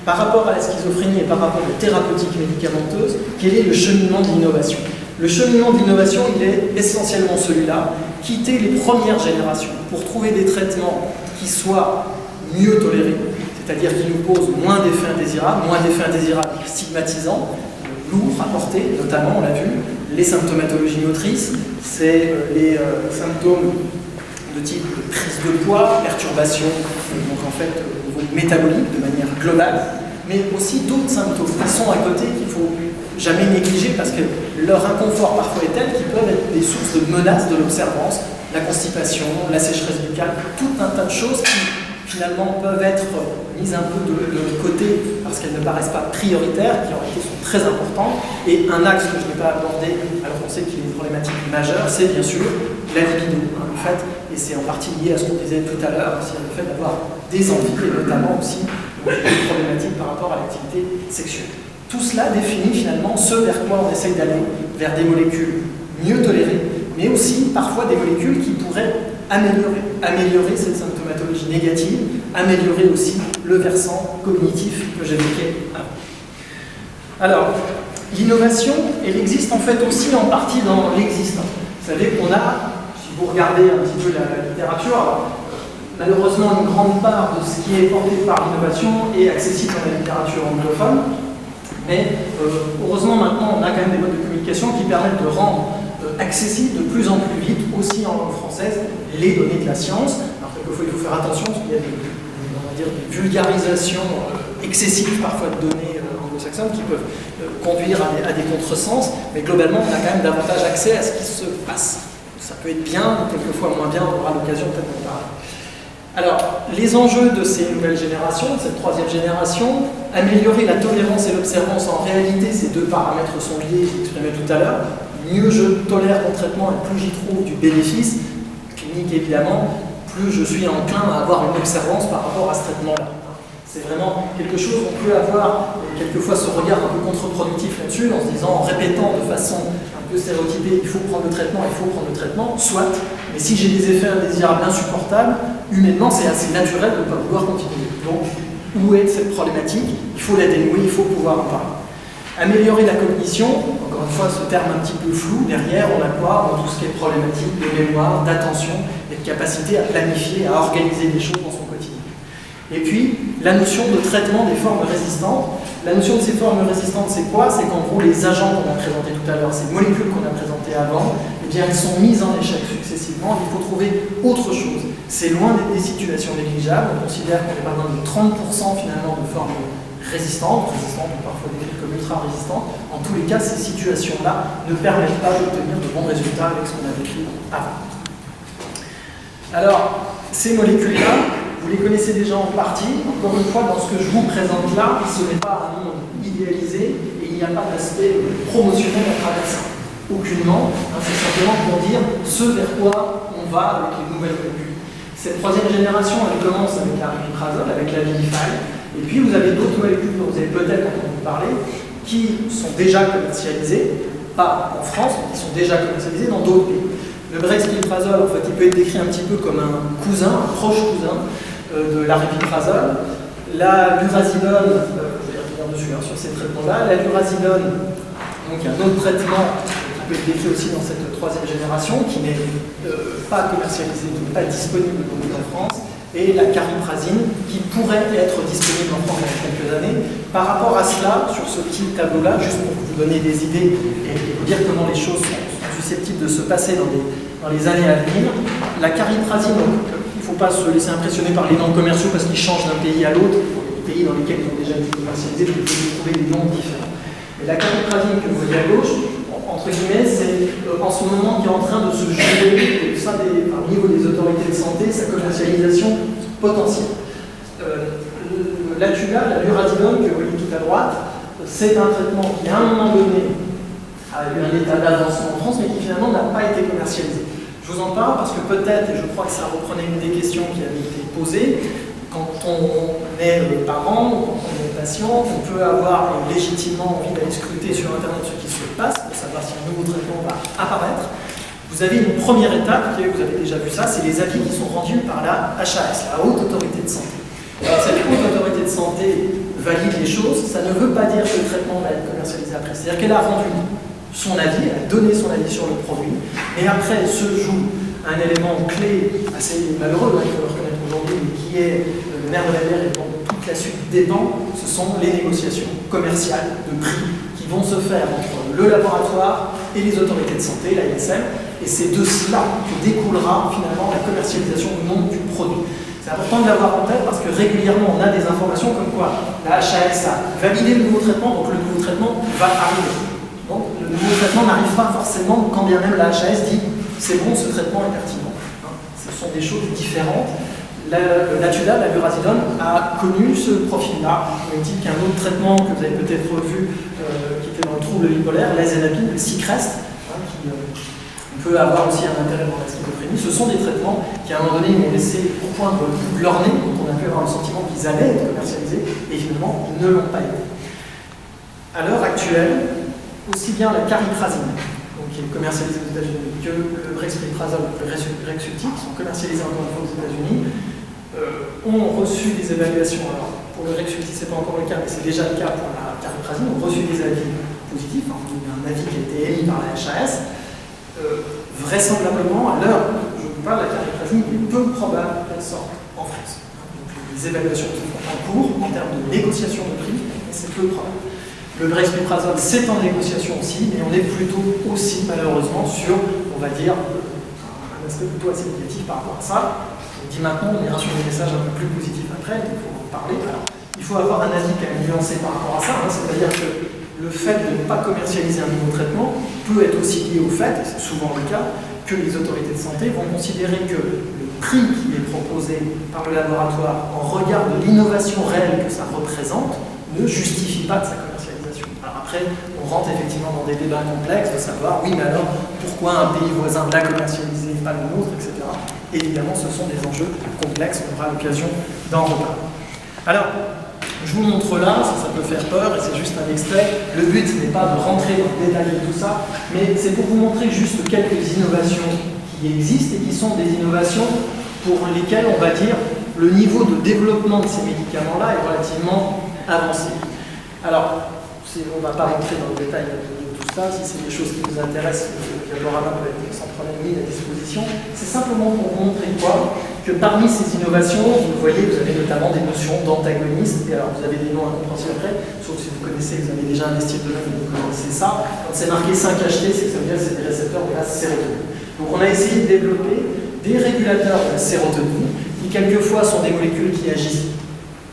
par rapport à la schizophrénie et par rapport aux thérapeutiques médicamenteuses, quel est le cheminement de l'innovation? Le cheminement de l'innovation, il est essentiellement celui-là, quitter les premières générations pour trouver des traitements qui soient mieux tolérés, c'est-à-dire qui nous posent moins d'effets indésirables stigmatisants, lourds à porter, notamment, on l'a vu, les symptomatologies motrices, c'est les symptômes de type prise de poids, perturbation, donc en fait au niveau métabolique de manière globale, mais aussi d'autres symptômes qui sont à côté qu'il ne faut jamais négliger parce que leur inconfort parfois est tel qu'ils peuvent être des sources de menaces de l'observance, la constipation, la sécheresse buccale, tout un tas de choses qui finalement peuvent être mises un peu de côté parce qu'elles ne paraissent pas prioritaires, qui en réalité sont très importantes. Et un axe que je n'ai pas abordé, alors qu'on sait qu'il est une problématique majeure, c'est bien sûr la libido, le fait, et c'est en partie lié à ce qu'on disait tout à l'heure, c'est le fait d'avoir des envies, et notamment aussi des problématiques par rapport à l'activité sexuelle. Tout cela définit finalement ce vers quoi on essaye d'aller, vers des molécules mieux tolérées, mais aussi parfois des molécules qui pourraient améliorer cette symptomatologie négative, améliorer aussi le versant cognitif que j'évoquais avant. Alors, l'innovation, elle existe en fait aussi en partie dans l'existant. Vous savez qu'on a, si vous regardez un petit peu la littérature, alors, malheureusement une grande part de ce qui est porté par l'innovation est accessible dans la littérature anglophone, mais heureusement maintenant on a quand même des modes de communication qui permettent de rendre accessible de plus en plus vite, aussi en langue française, les données de la science. Alors quelquefois il faut faire attention parce qu'il y a des vulgarisations excessives parfois de données anglo-saxonnes qui peuvent conduire à des contresens, mais globalement on a quand même davantage accès à ce qui se passe. Ça peut être bien, quelquefois moins bien, on aura l'occasion peut-être d'en parler. Alors, les enjeux de ces nouvelles générations, de cette troisième génération, améliorer la tolérance et l'observance, en réalité ces deux paramètres sont liés, je l'exprimais tout à l'heure. Mieux je tolère mon traitement et plus j'y trouve du bénéfice, clinique évidemment, plus je suis enclin à avoir une observance par rapport à ce traitement-là. C'est vraiment quelque chose qu'on peut avoir, quelquefois ce regard un peu contre-productif là-dessus, en se disant, en répétant de façon un peu stéréotypée, il faut prendre le traitement, soit, mais si j'ai des effets indésirables insupportables, humainement c'est assez naturel de ne pas vouloir continuer. Donc, où est cette problématique? Il faut la dénouer, il faut pouvoir en parler. Améliorer la cognition, encore une fois ce terme un petit peu flou, derrière on a quoi? Tout ce qui est problématique de mémoire, d'attention et de capacité à planifier, à organiser des choses dans son quotidien. Et puis, la notion de traitement des formes résistantes. La notion de ces formes résistantes, c'est quoi? C'est qu'en gros, les agents qu'on a présentés tout à l'heure, ces molécules qu'on a présentées avant, eh bien, elles sont mises en échec successivement. Il faut trouver autre chose. C'est loin d'être des situations négligeables. On considère qu'on est par exemple de 30% finalement de formes résistantes ou parfois décrites comme ultra-résistantes. En tous les cas, ces situations-là ne permettent pas d'obtenir de bons résultats avec ce qu'on a décrit avant. Alors, ces molécules-là, vous les connaissez déjà en partie. Encore une fois, dans ce que je vous présente là, ce n'est pas un monde idéalisé et il n'y a pas d'aspect promotionnel à travers ça. Aucunement. C'est simplement pour dire ce vers quoi on va avec les nouvelles molécules. Cette troisième génération, elle commence avec l'aripiprazole, avec la Abilify. Et puis vous avez d'autres molécules dont vous avez peut-être entendu parler, qui sont déjà commercialisées, pas en France, mais qui sont déjà commercialisées dans d'autres pays. Le brexpiprazole, en fait, il peut être décrit un petit peu comme un cousin, un proche cousin de l'aripiprazole. La lurazidone, je vais revenir dessus sur ces traitements-là. La lurazidone, donc un autre traitement qui peut être décrit aussi dans cette troisième génération, qui n'est pas commercialisé, qui n'est pas disponible en France. Et la cariprazine, qui pourrait être disponible en France dans quelques années. Par rapport à cela, sur ce petit tableau-là, juste pour vous donner des idées et vous dire comment les choses sont susceptibles de se passer dans les années à venir, la cariprazine, donc, il ne faut pas se laisser impressionner par les noms commerciaux parce qu'ils changent d'un pays à l'autre. Les pays dans lesquels ils ont déjà été commercialisés, vous pouvez trouver des noms différents. Mais la cariprazine que vous voyez à gauche, entre guillemets, c'est en ce moment qui est en train de se jouer au niveau des autorités de santé, sa commercialisation potentielle. L'Atula, la lurazidone que vous voyez tout à droite, c'est un traitement qui à un moment donné a eu un état d'avancement en France, mais qui finalement n'a pas été commercialisé. Je vous en parle parce que peut-être, et je crois que ça reprenait une des questions qui avait été posée, quand on est parent ou quand on est patient, on peut avoir légitimement envie d'aller scruter sur Internet ce qui se passe, pour savoir si un nouveau traitement va apparaître. Vous avez une première étape, vous avez déjà vu ça, c'est les avis qui sont rendus par la HAS, la Haute Autorité de Santé. Alors, cette Haute Autorité de Santé valide les choses, ça ne veut pas dire que le traitement va être commercialisé après. C'est-à-dire qu'elle a rendu son avis, elle a donné son avis sur le produit, et après se joue un élément clé, assez malheureux, il faut le reconnaître aujourd'hui, mais qui est le nerf de la guerre et dont toute la suite dépend, ce sont les négociations commerciales de prix qui vont se faire entre le laboratoire et les autorités de santé, l'ANSM, et c'est de cela que découlera finalement la commercialisation ou non du produit. C'est important de l'avoir en tête parce que régulièrement on a des informations comme quoi la HAS a validé le nouveau traitement, donc le nouveau traitement va arriver. Donc le nouveau traitement n'arrive pas forcément quand bien même la HAS dit c'est bon, ce traitement est pertinent. Ce sont des choses différentes. L'Atula, la lurazidone, a connu ce profil-là, au même titre qu'un autre traitement que vous avez peut-être vu qui était dans le trouble bipolaire, l'azénapine, le Cycrest, qui peut avoir aussi un intérêt dans la schizophrénie. Ce sont des traitements qui, à un moment donné, m'ont laissé au point de leur nez, donc on a pu avoir le sentiment qu'ils allaient être commercialisés, et finalement, ils ne l'ont pas été. À l'heure actuelle, aussi bien la cariprazine, qui est commercialisé aux États-Unis, que le brexpiprazole, le Rexulti, qui sont commercialisés encore une fois aux États-Unis, ont reçu des évaluations. Alors, pour le Rexulti, ce n'est pas encore le cas, mais c'est déjà le cas pour la cariprazine, ont reçu des avis positifs. Il y a un avis qui a été émis par la HAS. Vraisemblablement, à l'heure où je vous parle, la cariprazine, il est peu probable qu'elle sorte en France. Donc, les évaluations qui sont en cours en termes de négociation de prix, c'est peu probable. Le brexpiprazole, c'est en négociation aussi, mais on est plutôt aussi, malheureusement, sur, on va dire, un aspect plutôt assez négatif par rapport à ça. On dit maintenant, on ira sur des messages un peu plus positifs après, il faut en parler. Alors, il faut avoir un avis quand même nuancé par rapport à ça, c'est-à-dire que le fait de ne pas commercialiser un nouveau traitement peut être aussi lié au fait, et c'est souvent le cas, que les autorités de santé vont considérer que le prix qui est proposé par le laboratoire en regard de l'innovation réelle que ça représente ne justifie pas de sa commercialisation. Alors après, on rentre effectivement dans des débats complexes de savoir, oui, mais alors, pourquoi un pays voisin l'a commercialisé et pas le nôtre, etc. Et évidemment, ce sont des enjeux complexes, on aura l'occasion d'en reparler. Alors, je vous montre là, ça peut faire peur, et c'est juste un extrait. Le but n'est pas de rentrer dans le détail de tout ça, mais c'est pour vous montrer juste quelques innovations qui existent et qui sont des innovations pour lesquelles, on va dire, le niveau de développement de ces médicaments-là est relativement avancé. Alors, on ne va pas rentrer dans le détail de tout ça, si c'est des choses qui vous intéressent, le diaporama peut être sans problème mis à disposition. C'est simplement pour vous montrer quoi? Que parmi ces innovations, vous voyez, vous avez notamment des notions d'antagonistes, et alors vous avez des noms incompréhensibles après, sauf si vous connaissez, vous avez déjà investi de l'œuvre, vous connaissez ça. Quand c'est marqué 5HT, c'est que ça veut dire que c'est des récepteurs de la sérotonine. Donc on a essayé de développer des régulateurs de la sérotonine, qui quelquefois sont des molécules qui agissent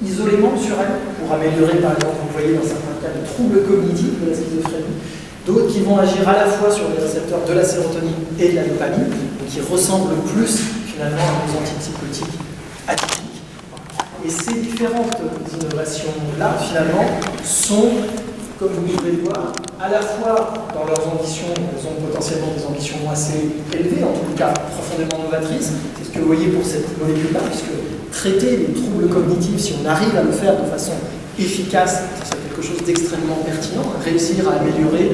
isolément sur elle, pour améliorer par exemple, vous voyez dans certains cas, le trouble cognitif de la schizophrénie, d'autres qui vont agir à la fois sur les récepteurs de la sérotonine et de la dopamine, donc qui ressemblent plus finalement à nos antipsychotiques atypiques. Et ces différentes innovations-là, finalement, sont, comme vous pouvez le voir, à la fois dans leurs ambitions, elles ont potentiellement des ambitions assez élevées, en tout cas profondément novatrices. C'est ce que vous voyez pour cette molécule-là, puisque traiter les troubles cognitifs, si on arrive à le faire de façon efficace, c'est quelque chose d'extrêmement pertinent, réussir à améliorer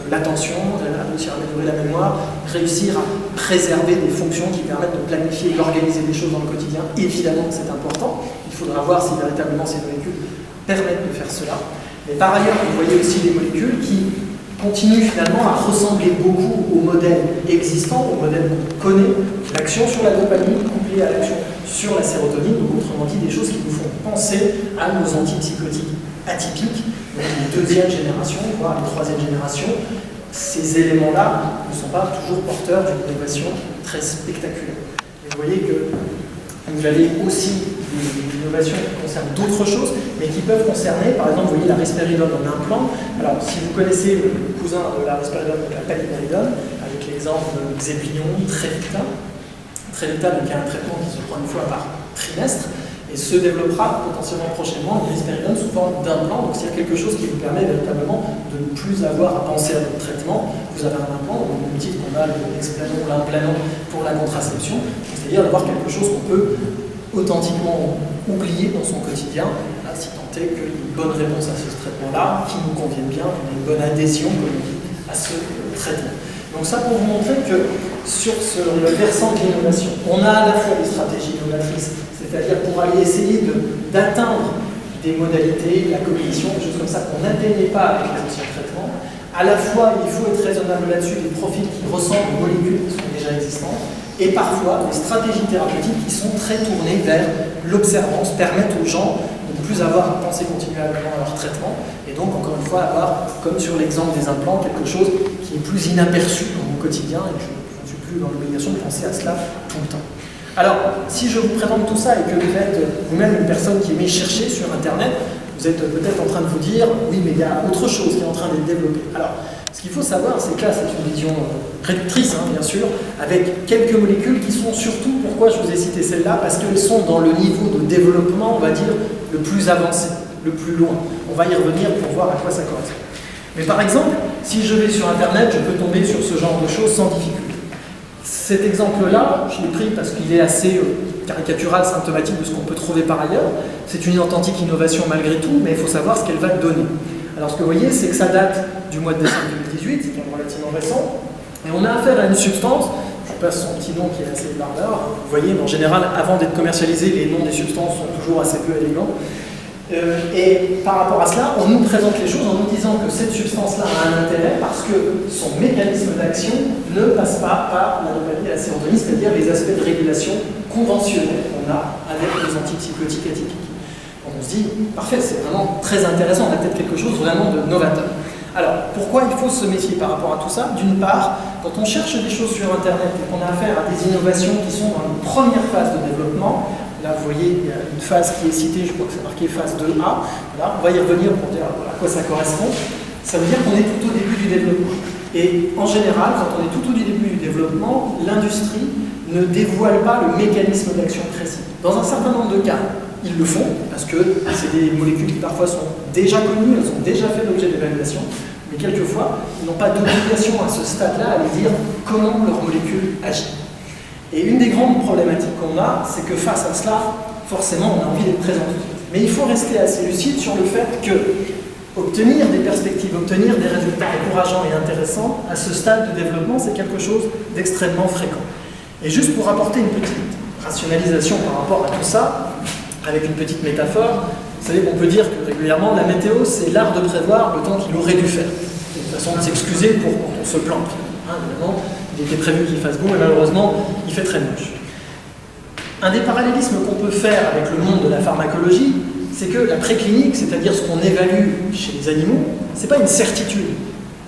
l'attention, réussir à améliorer la mémoire, réussir à préserver des fonctions qui permettent de planifier et d'organiser des choses dans le quotidien, évidemment c'est important. Il faudra voir si véritablement ces molécules permettent de faire cela. Mais par ailleurs, vous voyez aussi des molécules qui continuent finalement à ressembler beaucoup au modèle existant, au modèle qu'on connaît, l'action sur la dopamine couplée à l'action sur la sérotonine, donc autrement dit des choses qui nous font penser à nos antipsychotiques atypiques, donc les deuxième génération, voire les troisième génération. Ces éléments-là ne sont pas toujours porteurs d'une innovation très spectaculaire. Et vous voyez que vous avez aussi des innovations qui concernent d'autres choses, mais qui peuvent concerner, par exemple, vous voyez la risperidone en implant. Alors, si vous connaissez le cousin de la risperidone, donc la paliperidone, avec l'exemple de Xeplion, Trevita, donc il y a un traitement qui se prend une fois par trimestre, et se développera potentiellement prochainement une risperidone sous forme d'implant. Donc, s'il y a quelque chose qui vous permet véritablement de ne plus avoir à penser à votre traitement, vous avez un implant, donc le titre qu'on a, l'explanon, l'implanon pour la contraception, c'est-à-dire d'avoir quelque chose qu'on peut authentiquement oublier dans son quotidien, là, si tant est qu'il y ait une bonne réponse à ce traitement-là, qui nous convienne bien, qu'on ait une bonne adhésion, comme on dit, à ce traitement. Donc ça pour vous montrer que sur le versant de l'innovation, on a à la fois des stratégies innovatrices, c'est-à-dire pour aller essayer d'atteindre des modalités, la cognition, des choses comme ça qu'on n'atteignait pas avec les anciens traitements. À la fois, il faut être raisonnable là-dessus, des profils qui ressemblent aux molécules qui sont déjà existantes, et parfois des stratégies thérapeutiques qui sont très tournées vers l'observance, permettent aux gens de ne plus avoir à penser continuellement à leur traitement, et donc encore une fois avoir, comme sur l'exemple des implants, quelque chose qui est plus inaperçu dans mon quotidien, et je ne suis plus dans l'obligation de penser à cela tout le temps. Alors, si je vous présente tout ça et que vous êtes vous-même une personne qui aimait chercher sur Internet, vous êtes peut-être en train de vous dire, oui, mais il y a autre chose qui est en train d'être développée. Alors, ce qu'il faut savoir, c'est que là, c'est une vision réductrice, bien sûr, avec quelques molécules qui sont surtout, pourquoi je vous ai cité celles-là, parce qu'elles sont dans le niveau de développement, on va dire, le plus avancé, le plus loin. On va y revenir pour voir à quoi ça correspond. Mais par exemple, si je vais sur Internet, je peux tomber sur ce genre de choses sans difficulté. Cet exemple-là, je l'ai pris parce qu'il est assez caricatural, symptomatique de ce qu'on peut trouver par ailleurs. C'est une authentique innovation malgré tout, mais il faut savoir ce qu'elle va donner. Alors ce que vous voyez, c'est que ça date du mois de décembre 2018, c'est quand même relativement récent, et on a affaire à une substance, je passe son petit nom qui est assez barbare, vous voyez, en général, avant d'être commercialisés, les noms des substances sont toujours assez peu élégants. Et par rapport à cela, on nous présente les choses en nous disant que cette substance-là a un intérêt parce que son mécanisme d'action ne passe pas par la dopamine et la sérotonine, c'est-à-dire les aspects de régulation conventionnels qu'on a avec les antipsychotiques atypiques. Donc on se dit, parfait, c'est vraiment très intéressant, on a peut-être quelque chose vraiment de novateur. Alors, pourquoi il faut se méfier par rapport à tout ça? D'une part, quand on cherche des choses sur Internet et qu'on a affaire à des innovations qui sont dans une première phase de développement, là, vous voyez, il y a une phase qui est citée, je crois que c'est marqué phase 2A. Là, on va y revenir pour dire à quoi ça correspond. Ça veut dire qu'on est tout au début du développement. Et en général, quand on est tout au début du développement, l'industrie ne dévoile pas le mécanisme d'action précis. Dans un certain nombre de cas, ils le font, parce que c'est des molécules qui parfois sont déjà connues, elles ont déjà fait l'objet d'évaluation, mais quelquefois, ils n'ont pas d'obligation à ce stade-là à aller dire comment leur molécule agit. Et une des grandes problématiques qu'on a, c'est que face à cela, forcément, on a envie d'être très enthousiaste. Mais il faut rester assez lucide sur le fait que obtenir des perspectives, obtenir des résultats encourageants et intéressants, à ce stade de développement, c'est quelque chose d'extrêmement fréquent. Et juste pour apporter une petite rationalisation par rapport à tout ça, avec une petite métaphore, vous savez qu'on peut dire que régulièrement, la météo, c'est l'art de prévoir le temps qu'il aurait dû faire. C'est une façon de s'excuser pour quand on se plante. Évidemment, il était prévu qu'il fasse beau et malheureusement, il fait très moche. Un des parallélismes qu'on peut faire avec le monde de la pharmacologie, c'est que la préclinique, c'est-à-dire ce qu'on évalue chez les animaux, c'est pas une certitude.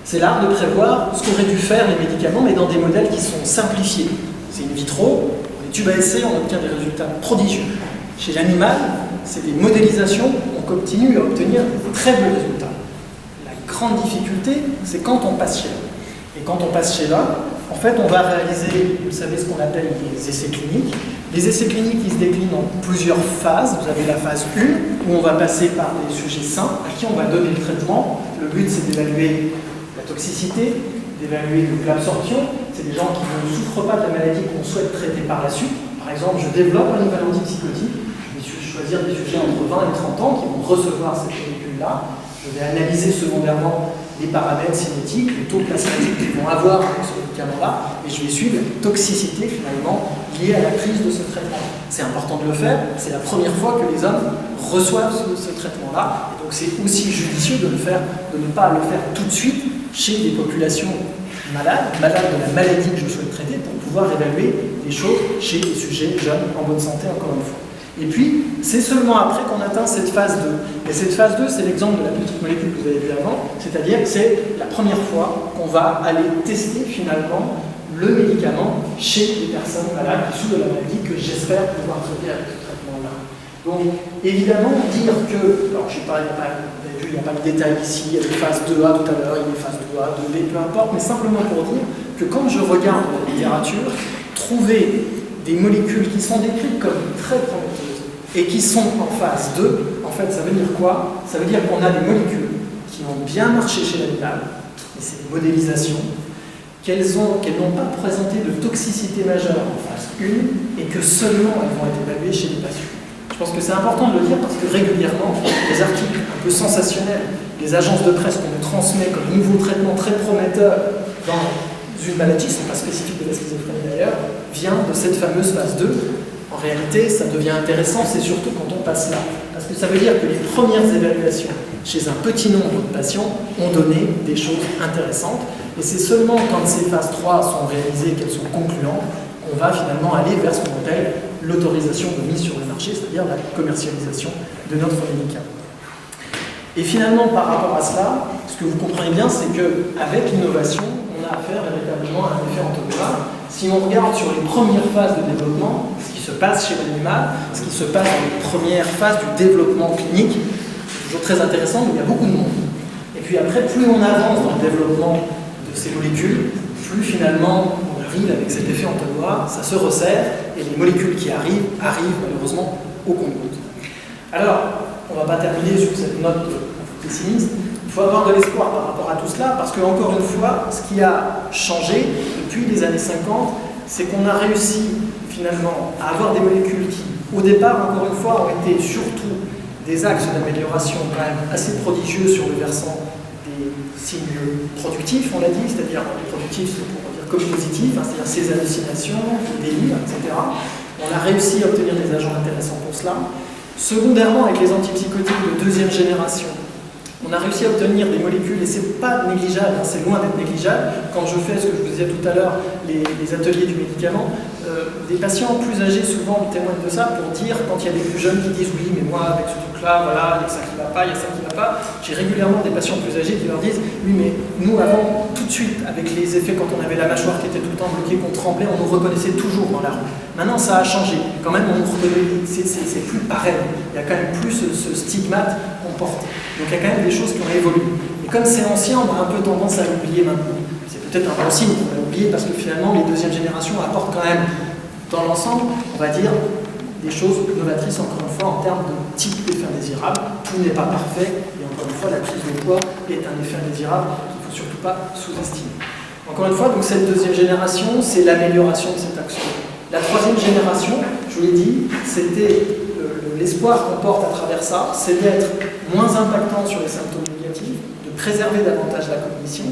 C'est l'art de prévoir ce qu'auraient dû faire les médicaments, mais dans des modèles qui sont simplifiés. C'est in vitro, on les tube à essai, on obtient des résultats prodigieux. Chez l'animal, c'est des modélisations, on continue à obtenir de très beaux résultats. La grande difficulté, c'est quand on passe chez l'homme. Et quand on passe chez l'homme, en fait, on va réaliser, vous savez, ce qu'on appelle les essais cliniques. Les essais cliniques, ils se déclinent en plusieurs phases. Vous avez la phase 1, où on va passer par des sujets sains, à qui on va donner le traitement. Le but, c'est d'évaluer la toxicité, d'évaluer l'absorption. C'est des gens qui ne souffrent pas de la maladie qu'on souhaite traiter par la suite. Par exemple, je développe un nouvel antipsychotique. Je vais choisir des sujets entre 20 et 30 ans qui vont recevoir cette molécule-là. Je vais analyser secondairement les paramètres cinétiques, les taux plasmatiques qu'ils vont avoir avec ce médicament-là, et je vais suivre la toxicité finalement liée à la prise de ce traitement. C'est important de le faire, c'est la première fois que les hommes reçoivent ce traitement-là, et donc c'est aussi judicieux de le faire, de ne pas le faire tout de suite chez des populations malades de la maladie que je souhaite traiter, pour pouvoir évaluer des choses chez des sujets jeunes en bonne santé, encore une fois. Et puis, c'est seulement après qu'on atteint cette phase 2. Et cette phase 2, c'est l'exemple de la petite molécule que vous avez vue avant, c'est-à-dire que c'est la première fois qu'on va aller tester finalement le médicament chez les personnes malades qui souffrent de la maladie que j'espère pouvoir traiter avec ce traitement-là. Donc, évidemment, dire que, alors je ne sais pas, il n'y a pas de détail ici, il y a des phases 2A tout à l'heure, il y a des phases 2A, 2B, peu importe, mais simplement pour dire que quand je regarde la littérature, trouver des molécules qui sont décrites comme très prometteuses et qui sont en phase 2, en fait, ça veut dire quoi? Ça veut dire qu'on a des molécules qui ont bien marché chez l'animal, et c'est des modélisations, qu'elles n'ont pas présenté de toxicité majeure en phase 1 et que seulement elles vont être évaluées chez les patients. Je pense que c'est important de le dire parce que régulièrement, les articles un peu sensationnels, les agences de presse qu'on nous transmet comme nouveaux traitements très prometteurs dans une maladie, ce n'est pas spécifique de la schizophrénie d'ailleurs, vient de cette fameuse phase 2. En réalité, ça devient intéressant, c'est surtout quand on passe là. Parce que ça veut dire que les premières évaluations chez un petit nombre de patients ont donné des choses intéressantes. Et c'est seulement quand ces phases 3 sont réalisées, qu'elles sont concluantes, qu'on va finalement aller vers ce qu'on appelle l'autorisation de mise sur le marché, c'est-à-dire la commercialisation de notre médicament. Et finalement, par rapport à cela, ce que vous comprenez bien, c'est qu'avec l'innovation, on a affaire véritablement à un effet entonnoir. Si on regarde sur les premières phases de développement, ce qui se passe chez l'animal, ce qui se passe dans les premières phases du développement clinique, c'est toujours très intéressant, mais il y a beaucoup de monde. Et puis après, plus on avance dans le développement de ces molécules, plus finalement on arrive avec cet effet entonnoir, ça se resserre, et les molécules qui arrivent malheureusement au compte-gouttes. Alors, on ne va pas terminer sur cette note pessimiste. Il faut avoir de l'espoir par rapport à tout cela, parce que, encore une fois, ce qui a changé depuis les années 50, c'est qu'on a réussi finalement à avoir des molécules qui, au départ, encore une fois, ont été surtout des axes d'amélioration quand même assez prodigieux sur le versant des signes productifs, on l'a dit, c'est-à-dire productifs, c'est pour dire comme positifs, c'est-à-dire ces hallucinations, les délires, etc. On a réussi à obtenir des agents intéressants pour cela. Secondairement, avec les antipsychotiques de deuxième génération, on a réussi à obtenir des molécules, et c'est pas négligeable, c'est loin d'être négligeable. Quand je fais ce que je vous disais tout à l'heure, les ateliers du médicament, des patients plus âgés souvent témoignent de ça pour dire, quand il y a des plus jeunes qui disent oui, mais moi avec ce truc-là, voilà, il y a ça qui va pas, il y a ça qui va pas. J'ai régulièrement des patients plus âgés qui leur disent oui, mais nous avant, tout de suite, avec les effets quand on avait la mâchoire qui était tout le temps bloquée, qu'on tremblait, on nous reconnaissait toujours dans la rue. Maintenant, ça a changé. Quand même, on nous reconnaît, c'est plus pareil. Il y a quand même plus ce stigmate qu'on porte. Donc il y a quand même des choses qui ont évolué. Et comme c'est ancien, on a un peu tendance à l'oublier maintenant. C'est peut-être un bon signe qu'on l'a oublié parce que finalement, les deuxièmes générations apportent quand même, dans l'ensemble, on va dire, des choses novatrices, encore une fois, en termes de type d'effet indésirable. Tout n'est pas parfait, et encore une fois, la prise de poids est un effet indésirable qu'il ne faut surtout pas sous-estimer. Encore une fois, donc cette deuxième génération, c'est l'amélioration de cet axe La troisième génération, je vous l'ai dit, c'était l'espoir qu'on porte à travers ça, c'est d'être moins impactant sur les symptômes négatifs, de préserver davantage la cognition,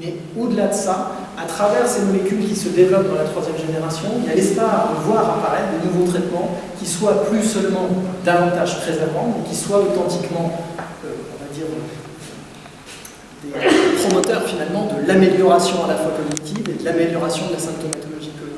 mais au-delà de ça, à travers ces molécules qui se développent dans la troisième génération, il y a l'espoir de voir apparaître des nouveaux traitements qui soient plus seulement davantage préservants, mais qui soient authentiquement, on va dire, des promoteurs finalement de l'amélioration à la fois cognitive et de l'amélioration de la symptomatologie cognitive,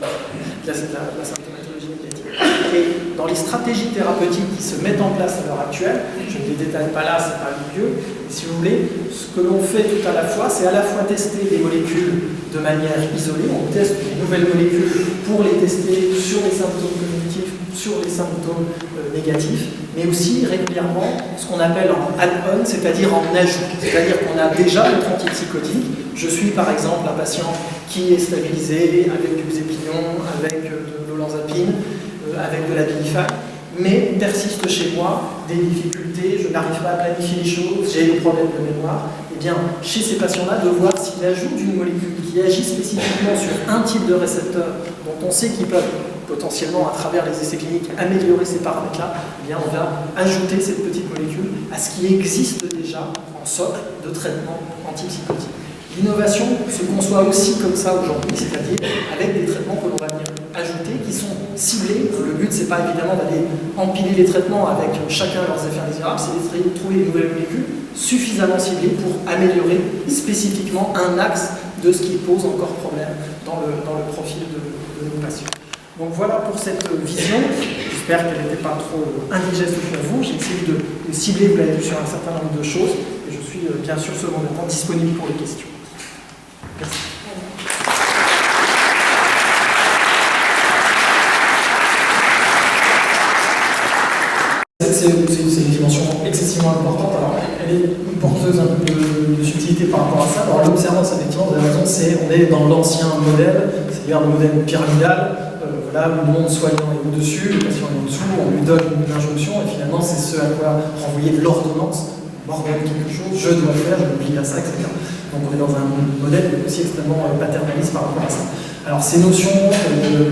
de la symptomatologie négative. Et dans les stratégies thérapeutiques qui se mettent en place à l'heure actuelle, je ne les détaille pas là, c'est pas le lieu, mais si vous voulez, ce que l'on fait tout à la fois, c'est à la fois tester des molécules de manière isolée, on teste des nouvelles molécules pour les tester sur les symptômes cognitifs, sur les symptômes négatifs, mais aussi régulièrement ce qu'on appelle en add-on, c'est-à-dire en ajout. C'est-à-dire qu'on a déjà notre antipsychotique. Je suis par exemple un patient qui est stabilisé avec du xépignon, avec de l'olanzapine, avec de la Abilify, mais persiste chez moi des difficultés, je n'arrive pas à planifier les choses, j'ai des problèmes de mémoire. Eh bien, chez ces patients-là, de voir si l'ajout d'une molécule qui agit spécifiquement sur un type de récepteur dont on sait qu'ils peuvent potentiellement, à travers les essais cliniques, améliorer ces paramètres-là, eh bien, on va ajouter cette petite molécule à ce qui existe déjà en socle de traitement antipsychotique. L'innovation se conçoit aussi comme ça aujourd'hui, c'est-à-dire avec des traitements que l'on va venir ajouter, qui sont ciblés. Le but, c'est pas évidemment d'aller empiler les traitements avec chacun leurs effets indésirables, c'est d'essayer de trouver une nouvelle molécule suffisamment ciblée pour améliorer spécifiquement un axe de ce qui pose encore problème dans le profil de nos patients. Donc voilà pour cette vision. J'espère qu'elle n'était pas trop indigeste pour vous. J'ai essayé de cibler, vous l'avez vu, sur un certain nombre de choses. Et je suis bien sûr secondairement disponible pour les questions. Merci. C'est une dimension excessivement importante. Alors, elle est porteuse un peu de subtilité par rapport à ça. Alors, l'observance, effectivement, vous avez raison, on est dans l'ancien modèle, c'est-à-dire le modèle pyramidal, là où le monde soignant est au-dessus, le patient est au-dessous, on lui donne une injonction, et finalement, c'est ce à quoi renvoyer de l'ordonnance. M'ordonne quelque chose, je dois faire, je m'oblige à ça, etc. Donc, on est dans un modèle aussi extrêmement paternaliste par rapport à ça. Alors, ces notions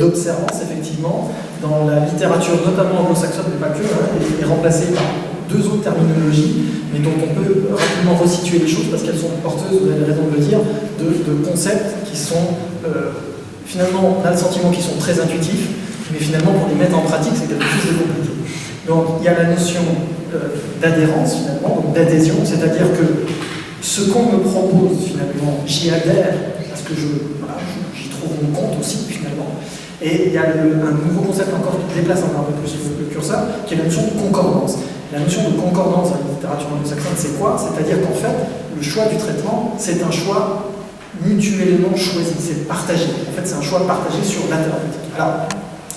d'observance, effectivement, dans la littérature, notamment anglo-saxonne, mais pas que, est remplacée par deux autres terminologies, mais dont on peut rapidement resituer les choses parce qu'elles sont porteuses, vous avez raison de le dire, de concepts qui sont finalement, on a le sentiment qu'ils sont très intuitifs, mais finalement, pour les mettre en pratique, c'est quelque chose de compliqué. Donc, il y a la notion d'adhérence, finalement, donc d'adhésion, c'est-à-dire que ce qu'on me propose, finalement, j'y adhère parce que j'y trouve mon compte aussi, finalement. Et il y a un nouveau concept encore qui déplace encore un peu plus le curseur, qui est la notion de concordance. La notion de concordance dans la littérature anglo-saxonne, c'est quoi? C'est-à-dire qu'en fait, le choix du traitement, c'est un choix mutuellement choisi, c'est partagé. En fait, c'est un choix partagé sur la thérapeutique. Alors,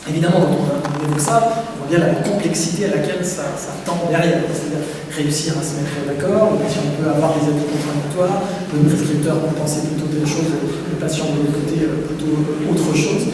évidemment, quand on évoque ça, on voit bien la complexité à laquelle ça tend derrière. C'est-à-dire réussir à se mettre d'accord, le patient peut avoir des avis contradictoires, le prescripteur peut penser plutôt telle chose, le patient de l'autre côté plutôt autre chose.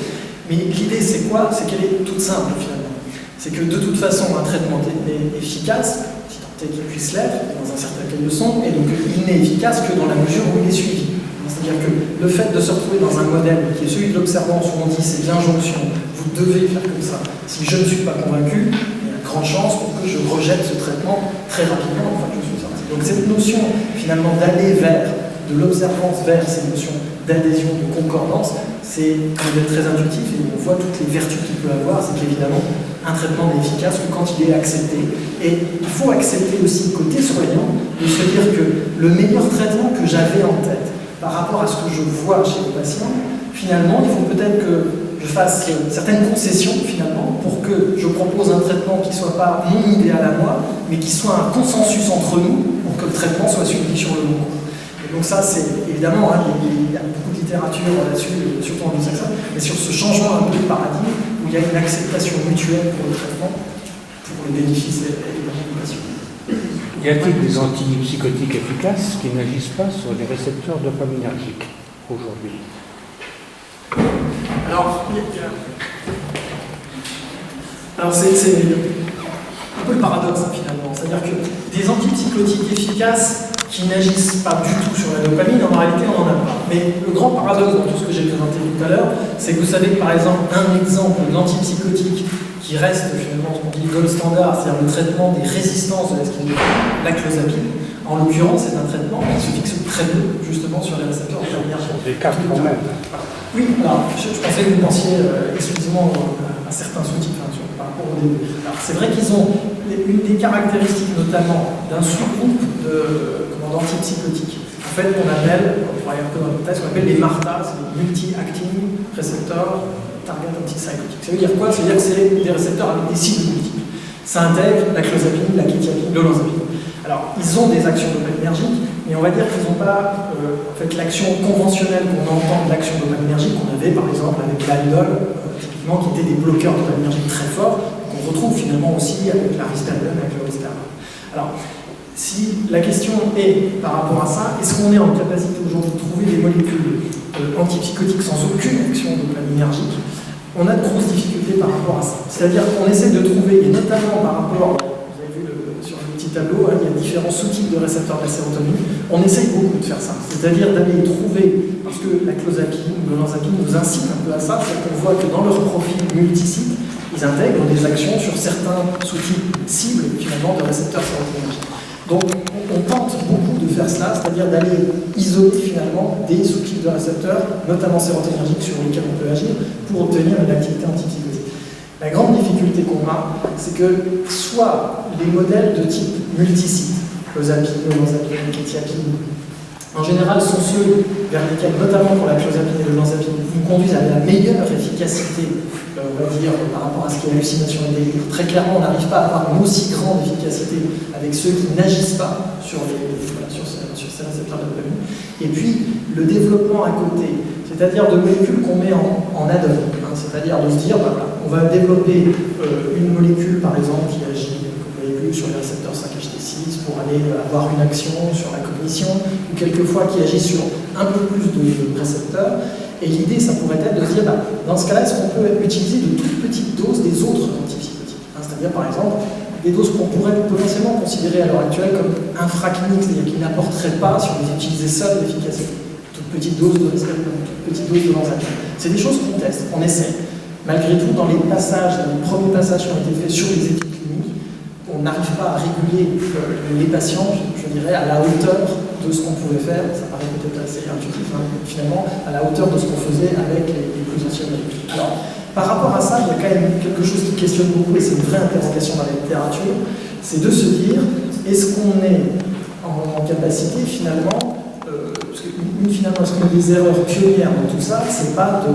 Mais l'idée, c'est quoi? C'est qu'elle est toute simple, finalement. C'est que de toute façon, un traitement est efficace, si tant est qu'il puisse l'être, dans un certain cas de son, et donc il n'est efficace que dans la mesure où il est suivi. C'est-à-dire que le fait de se retrouver dans un modèle qui est celui de l'observance, où on dit c'est l'injonction, vous devez faire comme ça. Si je ne suis pas convaincu, il y a une grande chance pour que je rejette ce traitement très rapidement une fois que je suis sorti. Donc cette notion, finalement, d'aller vers, de l'observance vers ces notions d'adhésion, de concordance, c'est un modèle très intuitif et on voit toutes les vertus qu'il peut avoir. C'est qu'évidemment, un traitement n'est efficace que quand il est accepté. Et il faut accepter aussi, côté soignant, de se dire que le meilleur traitement que j'avais en tête par rapport à ce que je vois chez les patients, finalement, il faut peut-être que je fasse certaines concessions, finalement, pour que je propose un traitement qui ne soit pas mon idéal à moi, mais qui soit un consensus entre nous pour que le traitement soit suivi sur le long cours. Et donc ça, c'est évidemment, il y a beaucoup de littérature là-dessus, surtout en anglo-saxon, mais sur ce changement un peu de paradigme, où il y a une acceptation mutuelle pour le traitement, pour le bénéfice évidemment du patient. Y a-t-il des antipsychotiques efficaces qui n'agissent pas sur les récepteurs dopaminergiques aujourd'hui? Alors c'est un peu le paradoxe finalement, c'est-à-dire que des antipsychotiques efficaces qui n'agissent pas du tout sur la dopamine, en réalité on n'en a pas. Mais le grand paradoxe dans tout ce que j'ai présenté tout à l'heure, c'est que vous savez que par exemple, un exemple d'antipsychotique qui reste finalement ce qu'on dit gold standard, c'est-à-dire le traitement des résistances de la schizophrénie, la clozapine, en l'occurrence c'est un traitement qui se fixe très peu justement sur les récepteurs dopaminergiques. Des cas quand même. Oui, alors je pensais que vous pensiez exclusivement à certains outils par rapport au début. Alors c'est vrai qu'ils ont une des caractéristiques notamment d'un sous-groupe d'antipsychotiques. En fait, on appelle, pour aller un peu dans le détail, ce qu'on appelle les MARTA, c'est les Multi-Acting Receptor Target Antipsychotiques. Ça veut dire quoi? Ça veut dire que c'est des récepteurs avec des cibles multiples. Ça intègre la clozapine, la kétiapine, l'olanzapine. Alors, ils ont des actions dopaminergiques, mais on va dire qu'ils n'ont pas en fait, l'action conventionnelle qu'on entend de l'action dopaminergique qu'on avait par exemple avec l'aldol, typiquement qui étaient des bloqueurs dopaminergiques très forts, qu'on retrouve finalement aussi avec la risperidone, avec le risperidone. Alors, si la question est par rapport à ça, est-ce qu'on est en capacité aujourd'hui de trouver des molécules antipsychotiques sans aucune action dopaminergique? On a de grosses difficultés par rapport à ça. C'est-à-dire qu'on essaie de trouver, et notamment par rapport, vous avez vu sur le petit tableau, il y a différents sous-types de récepteurs de la sérotonine, on essaye beaucoup de faire ça. C'est-à-dire d'aller trouver, parce que la clozapine ou l'olanzapine nous incite un peu à ça, c'est qu'on voit que dans leur profil multisite, ils intègrent des actions sur certains sous-types cibles finalement de récepteurs sérotoniniques. Donc on tente beaucoup de faire cela, c'est-à-dire d'aller isoler finalement des sous-types de récepteurs, notamment sérotoninergiques, sur lesquels on peut agir, pour obtenir une activité antipsychotique. La grande difficulté qu'on a, c'est que soit les modèles de type multisite, clozapine, olanzapine, kétiapine, en général sont ceux vers lesquels, notamment pour la clozapine et l'olanzapine, nous conduisent à la meilleure efficacité, on va dire, par rapport à ce qui est hallucination et délire. Très clairement, on n'arrive pas à avoir une aussi grande efficacité avec ceux qui n'agissent pas sur ces récepteurs de dopamine. Et puis, le développement à côté, c'est-à-dire de molécules qu'on met en add-on, c'est-à-dire de se dire, voilà, on va développer une molécule, par exemple, qui agit sur les récepteurs 5-HT6 pour aller avoir une action sur la cognition, ou quelquefois qui agit sur un peu plus de récepteurs. Et l'idée, ça pourrait être de se dire, dans ce cas-là, est-ce qu'on peut utiliser de toutes petites doses des autres antipsychotiques, c'est-à-dire, par exemple, des doses qu'on pourrait potentiellement considérer à l'heure actuelle comme infracliniques, c'est-à-dire qui n'apporteraient pas, si on les utilisait seules, l'efficacité. Toutes petites doses de risperidone, toutes petites doses de l'olanzapine. C'est des choses qu'on teste, qu'on essaie. Malgré tout, dans les premiers passages qui ont été faits sur les études cliniques, on n'arrive pas à réguler les patients, je dirais, à la hauteur de ce qu'on pouvait faire. Ça paraît peut-être assez intuitif, mais finalement, à la hauteur de ce qu'on faisait avec les plus anciennes molécules. Alors, par rapport à ça, il y a quand même quelque chose qui questionne beaucoup, et c'est une vraie interrogation dans la littérature, c'est de se dire, est-ce qu'on est en capacité, finalement, parce que finalement, est-ce qu'on a des erreurs pionnières dans tout ça, c'est pas de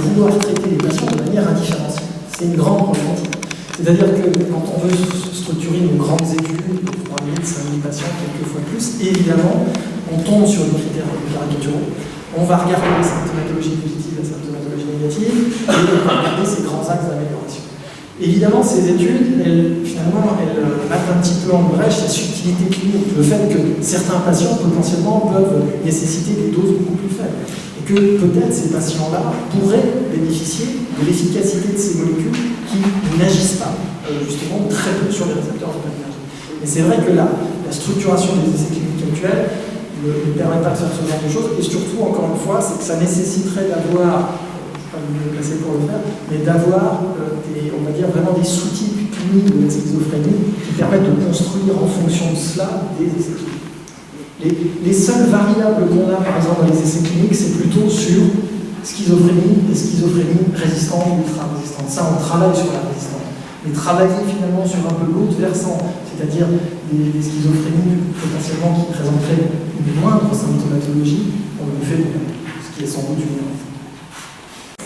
vouloir traiter les patients de manière indifférenciée. C'est une grande problématique. C'est-à-dire que quand on veut structurer nos grandes études, 3 000, 5 000 patients, quelquefois plus, évidemment, on tombe sur des critères caricaturaux. On va regarder la symptomatologie positive, la symptomatologie négative, et on va regarder ces grands axes d'amélioration. Évidemment, ces études, elles battent un petit peu en brèche la subtilité clinique, le fait que certains patients potentiellement peuvent nécessiter des doses beaucoup plus faibles. Et que peut-être ces patients-là pourraient bénéficier de l'efficacité de ces molécules qui n'agissent pas, justement, très peu sur les récepteurs dopaminergiques. Mais c'est vrai que la structuration des essais cliniques actuels ne permet pas de faire ce genre de choses, et surtout, encore une fois, c'est que ça nécessiterait d'avoir, je ne suis pas le mieux placé pour le faire, mais d'avoir, on va dire, vraiment des sous-types cliniques de la schizophrénie qui permettent de construire en fonction de cela des essais cliniques. Les seules variables qu'on a, par exemple, dans les essais cliniques, c'est plutôt sur schizophrénie et schizophrénie résistante ou ultra-résistante. Ça, on travaille sur la résistance. Mais travailler finalement sur un peu l'autre versant, c'est-à-dire des schizophrénies potentiellement qui présenteraient une moindre symptomatologie, on le fait nous-mêmes, ce qui est sans doute une erreur.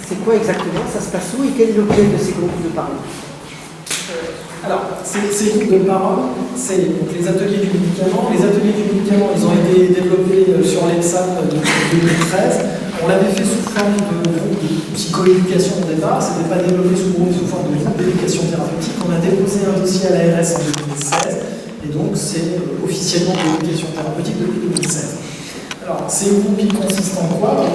C'est quoi exactement? Ça se passe où et quel est l'objet de ces groupes de parole? Alors, ces groupes de parole, c'est les ateliers du médicament. Les ateliers du médicament, ils ont été développés sur l'EPSAM depuis 2013. On l'avait fait sous forme de groupe de psychoéducation au départ. Ce n'était pas développé sous forme de groupe d'éducation thérapeutique. On a déposé un dossier à l'ARS en 2016. Et donc, c'est officiellement de l'éducation thérapeutique depuis 2016. Alors, ces groupes, ils consistent en quoi?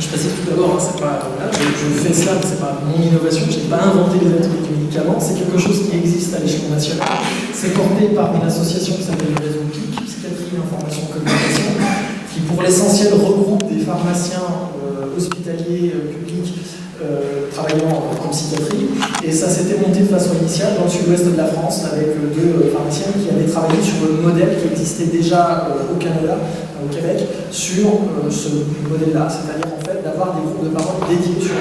Je précise tout d'abord, je fais cela, mais ce n'est pas mon innovation, je n'ai pas inventé les ateliers du médicament, c'est quelque chose qui existe à l'échelon national. C'est porté par une association qui s'appelle le réseau PIC, Psychiatrie psychiatrie, information, communication, qui pour l'essentiel regroupe des pharmaciens hospitaliers publics travaillant en psychiatrie. Et ça s'était monté de façon initiale dans le sud-ouest de la France avec deux pharmaciens qui avaient travaillé sur le modèle qui existait déjà au Canada, au Québec, sur ce modèle-là, c'est-à-dire en fait d'avoir des groupes de parole dédiés sur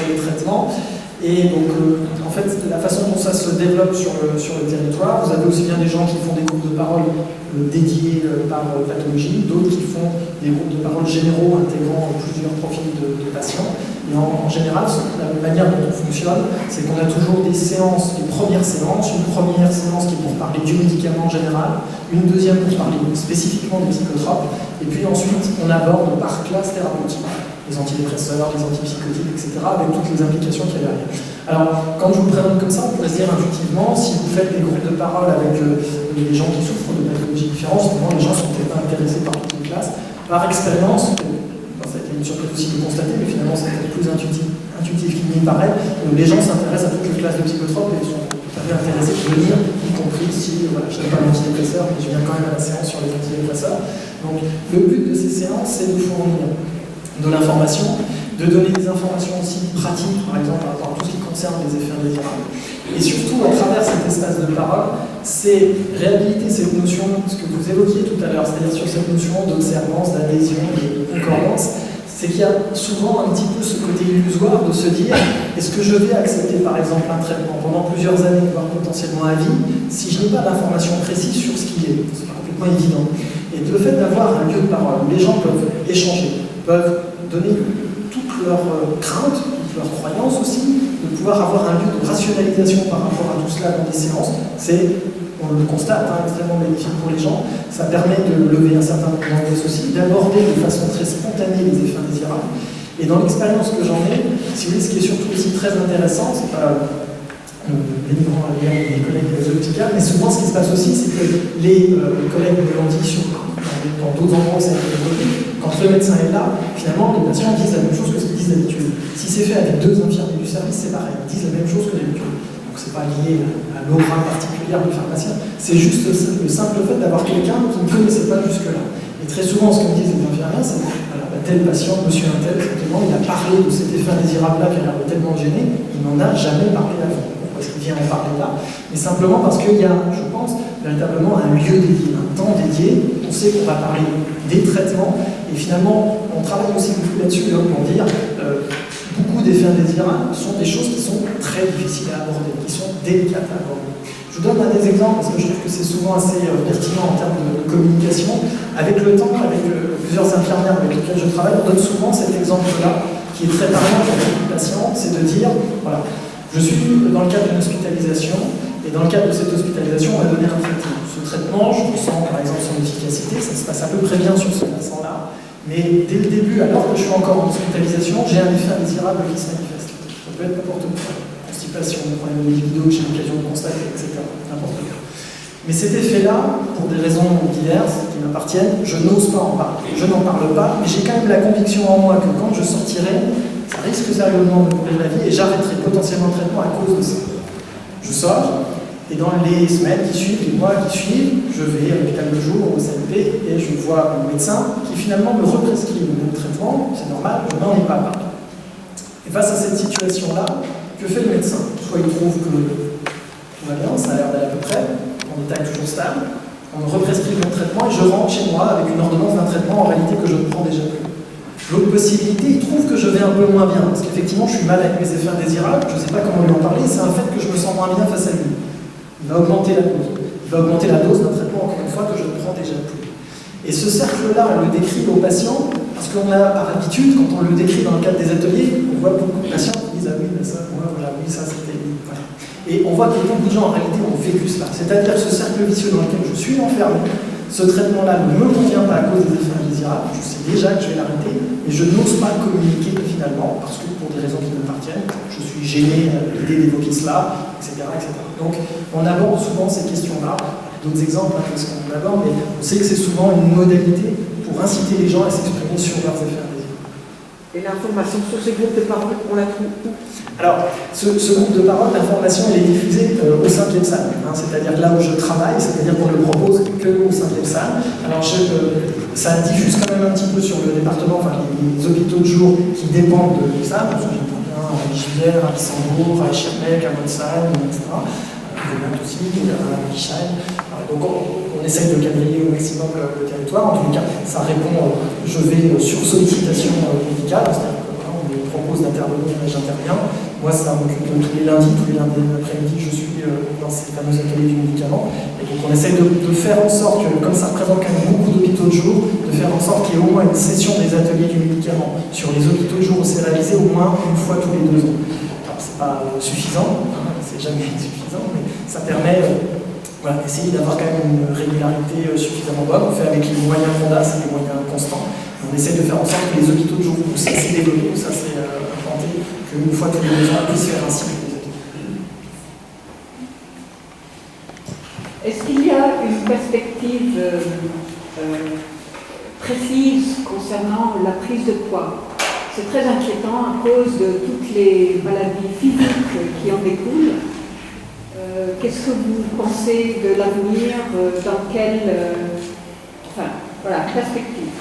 les traitements. Et donc, en fait, la façon dont ça se développe sur le territoire, vous avez aussi bien des gens qui font des groupes de parole dédiés par pathologie, d'autres qui font des groupes de parole généraux intégrant plusieurs profils de patients. Et en général, la manière dont on fonctionne, c'est qu'on a toujours des séances, des premières séances, une première séance qui est pour parler du médicament en général, une deuxième pour parler spécifiquement des psychotropes, et puis ensuite on aborde par classe thérapeutique les antidépresseurs, les antipsychotiques, etc., avec toutes les implications qu'il y a derrière. Alors, quand je vous le présente comme ça, on pourrait se dire intuitivement, si vous faites des groupes de parole avec des gens qui souffrent de pathologies différentes, souvent les gens sont peut-être pas intéressés par toute une classe. Par expérience, ça a été une surprise aussi de constater, mais finalement c'est peut-être plus intuitif qu'il n'y paraît, les gens s'intéressent à toutes les classes de psychotropes et sont tout à fait intéressés de venir, y compris si voilà, je n'ai pas d'antidépresseur, mais je viens quand même à la séance sur les antidépresseurs. Donc le but de ces séances, c'est de fournir de l'information, de donner des informations aussi pratiques, par exemple par rapport à tout ce qui concerne les effets indésirables. Et surtout, à travers cet espace de parole, c'est réhabiliter cette notion, ce que vous évoquiez tout à l'heure, c'est-à-dire sur cette notion d'observance, d'adhésion, de concordance, c'est qu'il y a souvent un petit peu ce côté illusoire de se dire est-ce que je vais accepter par exemple un traitement pendant plusieurs années, voire potentiellement à vie, si je n'ai pas d'informations précises sur ce qui est. C'est pas complètement évident. Et le fait d'avoir un lieu de parole où les gens peuvent échanger, peuvent donner toutes leurs craintes, toutes leurs croyances aussi, de pouvoir avoir un lieu de rationalisation par rapport à tout cela dans des séances, c'est, on le constate, extrêmement bénéfique pour les gens. Ça permet de lever un certain nombre d'angoisses aussi, d'aborder de façon très spontanée les effets indésirables. Et dans l'expérience que j'en ai, si vous voulez, ce qui est surtout aussi très intéressant, c'est pas dénigrant à l'égard des collègues de psychiatre, mais souvent ce qui se passe aussi, c'est que les collègues me l'ont dit dans d'autres endroits où ça a été développé, quand le médecin est là, finalement, les patients disent la même chose que ce qu'ils disent d'habitude. Si c'est fait avec deux infirmiers du service, c'est pareil, ils disent la même chose que d'habitude. Donc c'est pas lié à l'aura particulière du pharmacien, c'est juste le simple fait d'avoir quelqu'un qui ne connaissait pas jusque-là. Et très souvent, ce que me disent les infirmières, c'est que tel patient, monsieur un tel, effectivement, il a parlé de cet effet indésirable-là qui a l'air tellement gêné, il n'en a jamais parlé avant. Pourquoi est-ce qu'il vient en parler là? Mais simplement parce qu'il y a, je pense, véritablement un lieu dédié, un temps dédié. On sait qu'on va parler des traitements, et finalement, on travaille aussi beaucoup là-dessus pour dire beaucoup d'effets indésirables sont des choses qui sont très difficiles à aborder, qui sont délicates à aborder. Je vous donne un des exemples parce que je trouve que c'est souvent assez pertinent en termes de communication. Avec le temps, avec plusieurs infirmières avec lesquelles je travaille, on donne souvent cet exemple-là qui est très parlant pour les patients, c'est de dire, voilà, je suis dans le cadre d'une hospitalisation, et dans le cadre de cette hospitalisation, on va donner un traitement. Ce traitement, je ressens par exemple son efficacité, ça se passe à peu près bien sur ce patient-là, mais dès le début, alors que je suis encore en hospitalisation, j'ai un effet indésirable qui se manifeste. Ça peut être n'importe quoi. Constipation, problème de libido que j'ai l'occasion de constater, etc. N'importe quoi. Mais cet effet-là, pour des raisons diverses qui m'appartiennent, je n'ose pas en parler. Je n'en parle pas, mais j'ai quand même la conviction en moi que quand je sortirai, ça risque sérieusement de courir la vie et j'arrêterai potentiellement le traitement à cause de ça. Je sors, et dans les semaines qui suivent, les mois qui suivent, je vais à l'hôpital de jour, au CNP, et je vois un médecin qui finalement me represcrit le même traitement, c'est normal, je n'en ai pas parlé. Et face à cette situation-là, que fait le médecin? Soit il trouve que tout va bien, ça a l'air d'aller à peu près, mon état est toujours stable, on me represcrit mon traitement et je rentre chez moi avec une ordonnance d'un traitement en réalité que je ne prends déjà plus. L'autre possibilité, il trouve que je vais un peu moins bien, parce qu'effectivement je suis mal avec mes effets indésirables, je ne sais pas comment lui en parler, c'est un fait que je me sens moins bien face à lui. Il va augmenter la dose. Il va augmenter la dose d'un traitement, encore une fois, que je ne prends déjà plus. Et ce cercle-là, on le décrit aux patients, parce qu'on a par habitude, quand on le décrit dans le cadre des ateliers, on voit beaucoup de patients qui disent « Ah oui, mais ça, voilà, oui, ça c'était... » voilà. Et on voit que beaucoup de gens, en réalité, ont vécu cela. C'est-à-dire ce cercle vicieux dans lequel je suis enfermé, ce traitement-là ne me convient pas à cause des effets indésirables, je sais déjà que je vais l'arrêter, mais je n'ose pas communiquer finalement, parce que pour des raisons qui m'appartiennent, je suis gêné à l'idée d'évoquer cela, etc., etc. Donc on aborde souvent ces questions-là, d'autres exemples que ce qu'on aborde, mais on sait que c'est souvent une modalité pour inciter les gens à s'exprimer sur leurs effets indésirables. Et l'information sur ces groupes de parole, on la trouve où? Alors, ce groupe de parole, l'information, elle est diffusée au sein de l'EPSAM, c'est-à-dire là où je travaille, c'est-à-dire qu'on ne le propose qu'au sein de l'EPSAM. Alors, ça diffuse quand même un petit peu sur le département, enfin, les hôpitaux de jour qui dépendent de l'EPSAM, parce que j'entends bien à Ligivière, à Luxembourg, à Schirmeck, à Molsheim, etc. Aussi, à Bischheim. Donc on essaye de quadriller au maximum le territoire. En tout cas, ça répond, je vais sur sollicitation médicale, c'est-à-dire qu'on me propose d'intervenir et j'interviens. Moi, ça m'occupe tous les lundis après-midi, je suis dans ces fameux ateliers du médicament. Et donc on essaye de faire en sorte que, comme ça représente quand même beaucoup d'hôpitaux de jour, de faire en sorte qu'il y ait au moins une session des ateliers du médicament sur les hôpitaux de jour où c'est réalisé au moins une fois tous les 2 ans. Alors c'est pas suffisant, c'est jamais suffisant, mais ça permet d'essayer d'avoir quand même une régularité suffisamment bonne. On fait avec les moyens qu'on a, c'est des moyens constants. On essaie de faire en sorte que les hôpitaux de jour où ça s'est développé, où ça s'est implanté, qu'une fois tous les 2 ans, on puisse faire un cycle des ateliers. Est-ce qu'il y a une perspective précise concernant la prise de poids? C'est très inquiétant à cause de toutes les maladies physiques qui en découlent. Qu'est-ce que vous pensez de l'avenir? Dans quelle perspective?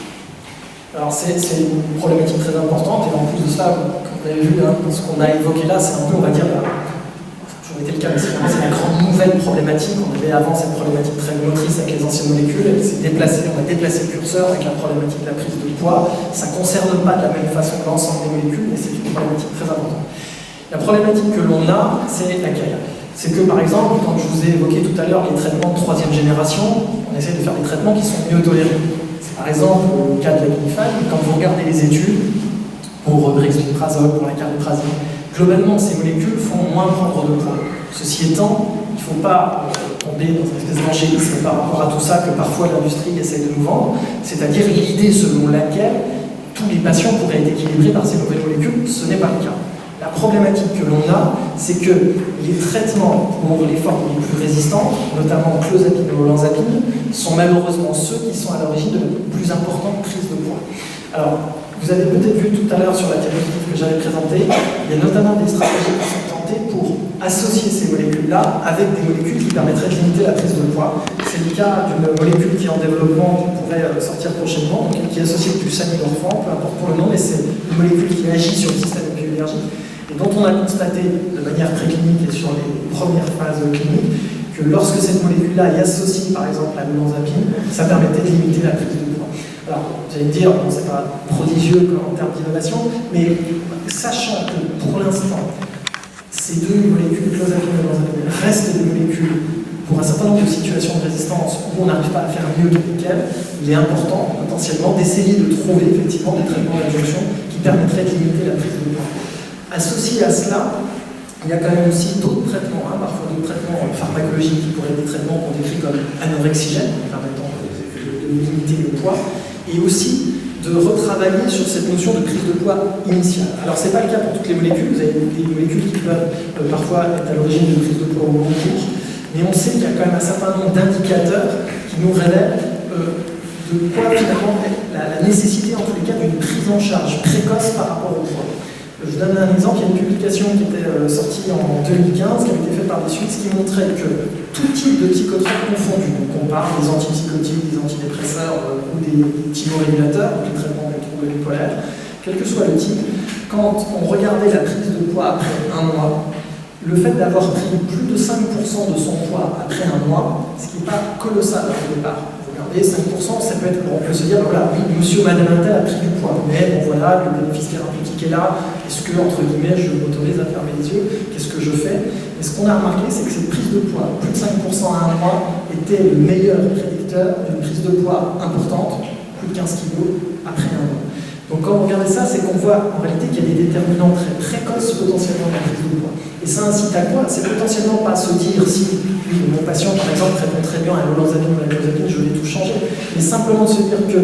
Alors c'est une problématique très importante, et en plus de ça, comme vous l'avez vu, ce qu'on a évoqué là, c'est un peu, on va dire, toujours été le cas, mais c'est la grande nouvelle problématique. On avait avant cette problématique très motrice avec les anciennes molécules, elle s'est déplacée, on a déplacé le curseur avec la problématique de la prise de poids. Ça ne concerne pas de la même façon l'ensemble des molécules, mais c'est une problématique très importante. La problématique que l'on a, c'est laquelle? C'est que par exemple, quand je vous ai évoqué tout à l'heure les traitements de 3e génération, on essaie de faire des traitements qui sont mieux tolérés. C'est par exemple le cas de la Ginifan, quand vous regardez les études pour brexpiprazole, pour la cariprazine, globalement ces molécules font moins prendre de poids. Ceci étant, il ne faut pas tomber dans une espèce d'angélisme par rapport à tout ça que parfois l'industrie essaie de nous vendre, c'est-à-dire l'idée selon laquelle tous les patients pourraient être équilibrés par ces nouvelles molécules. Ce n'est pas le cas. La problématique que l'on a, c'est que les traitements pour les formes les plus résistantes, notamment clozapine et olanzapine, sont malheureusement ceux qui sont à l'origine de la plus importante prise de poids. Alors, vous avez peut-être vu tout à l'heure sur la diapositive que j'avais présentée, il y a notamment des stratégies qui sont tentées pour associer ces molécules-là avec des molécules qui permettraient de limiter la prise de poids. C'est le cas d'une molécule qui est en développement, qui pourrait sortir prochainement, donc qui est associée du samidorphan, peu importe pour le nom, mais c'est une molécule qui agit sur le système bioénergique, et dont on a constaté de manière préclinique et sur les premières phases cliniques que lorsque cette molécule-là est associée par exemple à l'olanzapine, ça permettait de limiter la prise de poids. Alors, vous allez me dire, bon, c'est pas prodigieux en termes d'innovation, mais sachant que pour l'instant, ces deux molécules, clozapine et olanzapine, restent des molécules pour un certain nombre de situations de résistance où on n'arrive pas à faire mieux qu'avec elles, il est important potentiellement d'essayer de trouver effectivement des traitements d'injonction qui permettraient de limiter la prise de poids. Associé à cela, il y a quand même aussi d'autres traitements, parfois d'autres traitements pharmacologiques qui pourraient être des traitements qu'on décrit comme anorexigènes, permettant de limiter le poids, et aussi de retravailler sur cette notion de prise de poids initiale. Alors ce n'est pas le cas pour toutes les molécules, vous avez des molécules qui peuvent parfois être à l'origine d'une prise de poids au long cours, mais on sait qu'il y a quand même un certain nombre d'indicateurs qui nous révèlent de quoi finalement la nécessité en tous les cas d'une prise en charge précoce par rapport au poids. Je vous donne un exemple, il y a une publication qui était sortie en 2015, qui avait été faite par des Suisses, qui montrait que tout type de psychotropes confondus, donc on parle des antipsychotiques, des antidépresseurs ou des thymorégulateurs, donc les traitements des troubles bipolaires, quel que soit le type, quand on regardait la prise de poids après un mois, le fait d'avoir pris plus de 5% de son poids après un mois, ce qui n'est pas colossal au départ. Et 5%, ça peut être, on peut se dire, voilà, oui, monsieur ou madame Intel a pris du poids, mais bon voilà, le bénéfice thérapeutique est là, est-ce que, entre guillemets, je m'autorise à fermer les yeux, qu'est-ce que je fais? Et ce qu'on a remarqué, c'est que cette prise de poids, plus de 5% à un mois, était le meilleur prédicteur d'une prise de poids importante, plus de 15 kg, après un mois. Donc quand on regarde ça, c'est qu'on voit en réalité qu'il y a des déterminants très précoces potentiellement de la prise de poids. Et ça incite à quoi? C'est potentiellement pas se dire si oui, mon patient par exemple répond très bien à l'olanzapine ou à la clozapine, je vais tout changer, mais simplement de se dire que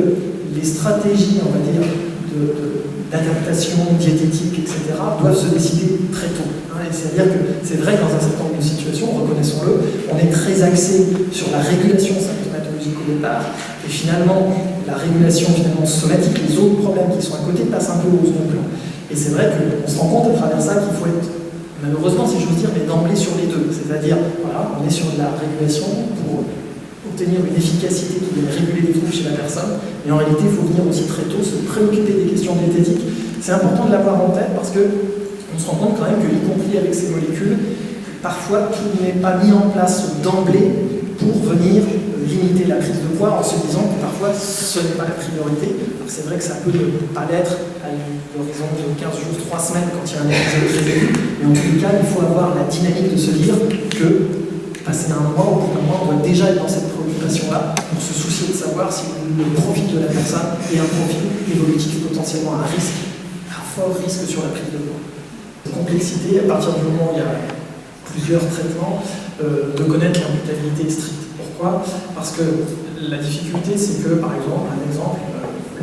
les stratégies, on va dire, d'adaptation diététique, etc., doivent se décider très tôt. C'est-à-dire que c'est vrai que dans un certain nombre de situations, reconnaissons-le, on est très axé sur la régulation symptomatologique au départ, et finalement, la régulation finalement somatique, les autres problèmes qui sont à côté passent un peu au second plan. Et c'est vrai qu'on se rend compte à travers ça qu'il faut être, malheureusement si j'ose dire, mais d'emblée sur les deux. C'est-à-dire, voilà, on est sur de la régulation pour obtenir une efficacité qui vient réguler les troubles chez la personne, mais en réalité il faut venir aussi très tôt se préoccuper des questions diététiques. C'est important de l'avoir en tête parce qu'on se rend compte quand même que, y compris avec ces molécules, parfois tout n'est pas mis en place d'emblée pour venir limiter la prise de poids en se disant que parfois ce n'est pas la priorité. C'est vrai que ça peut ne pas l'être à l'horizon de 15 jours, 3 semaines quand il y a un épisode très aigu, mais en tous les cas il faut avoir la dynamique de se dire que passer un mois ou plus d'un mois, on doit déjà être dans cette préoccupation-là pour se soucier de savoir si le profil de la personne est un profil évolutif potentiellement à risque, à fort risque sur la prise de poids. La complexité, à partir du moment où il y a plusieurs traitements, de connaître l'imputabilité stricte. Pourquoi? Parce que la difficulté, c'est que, par exemple,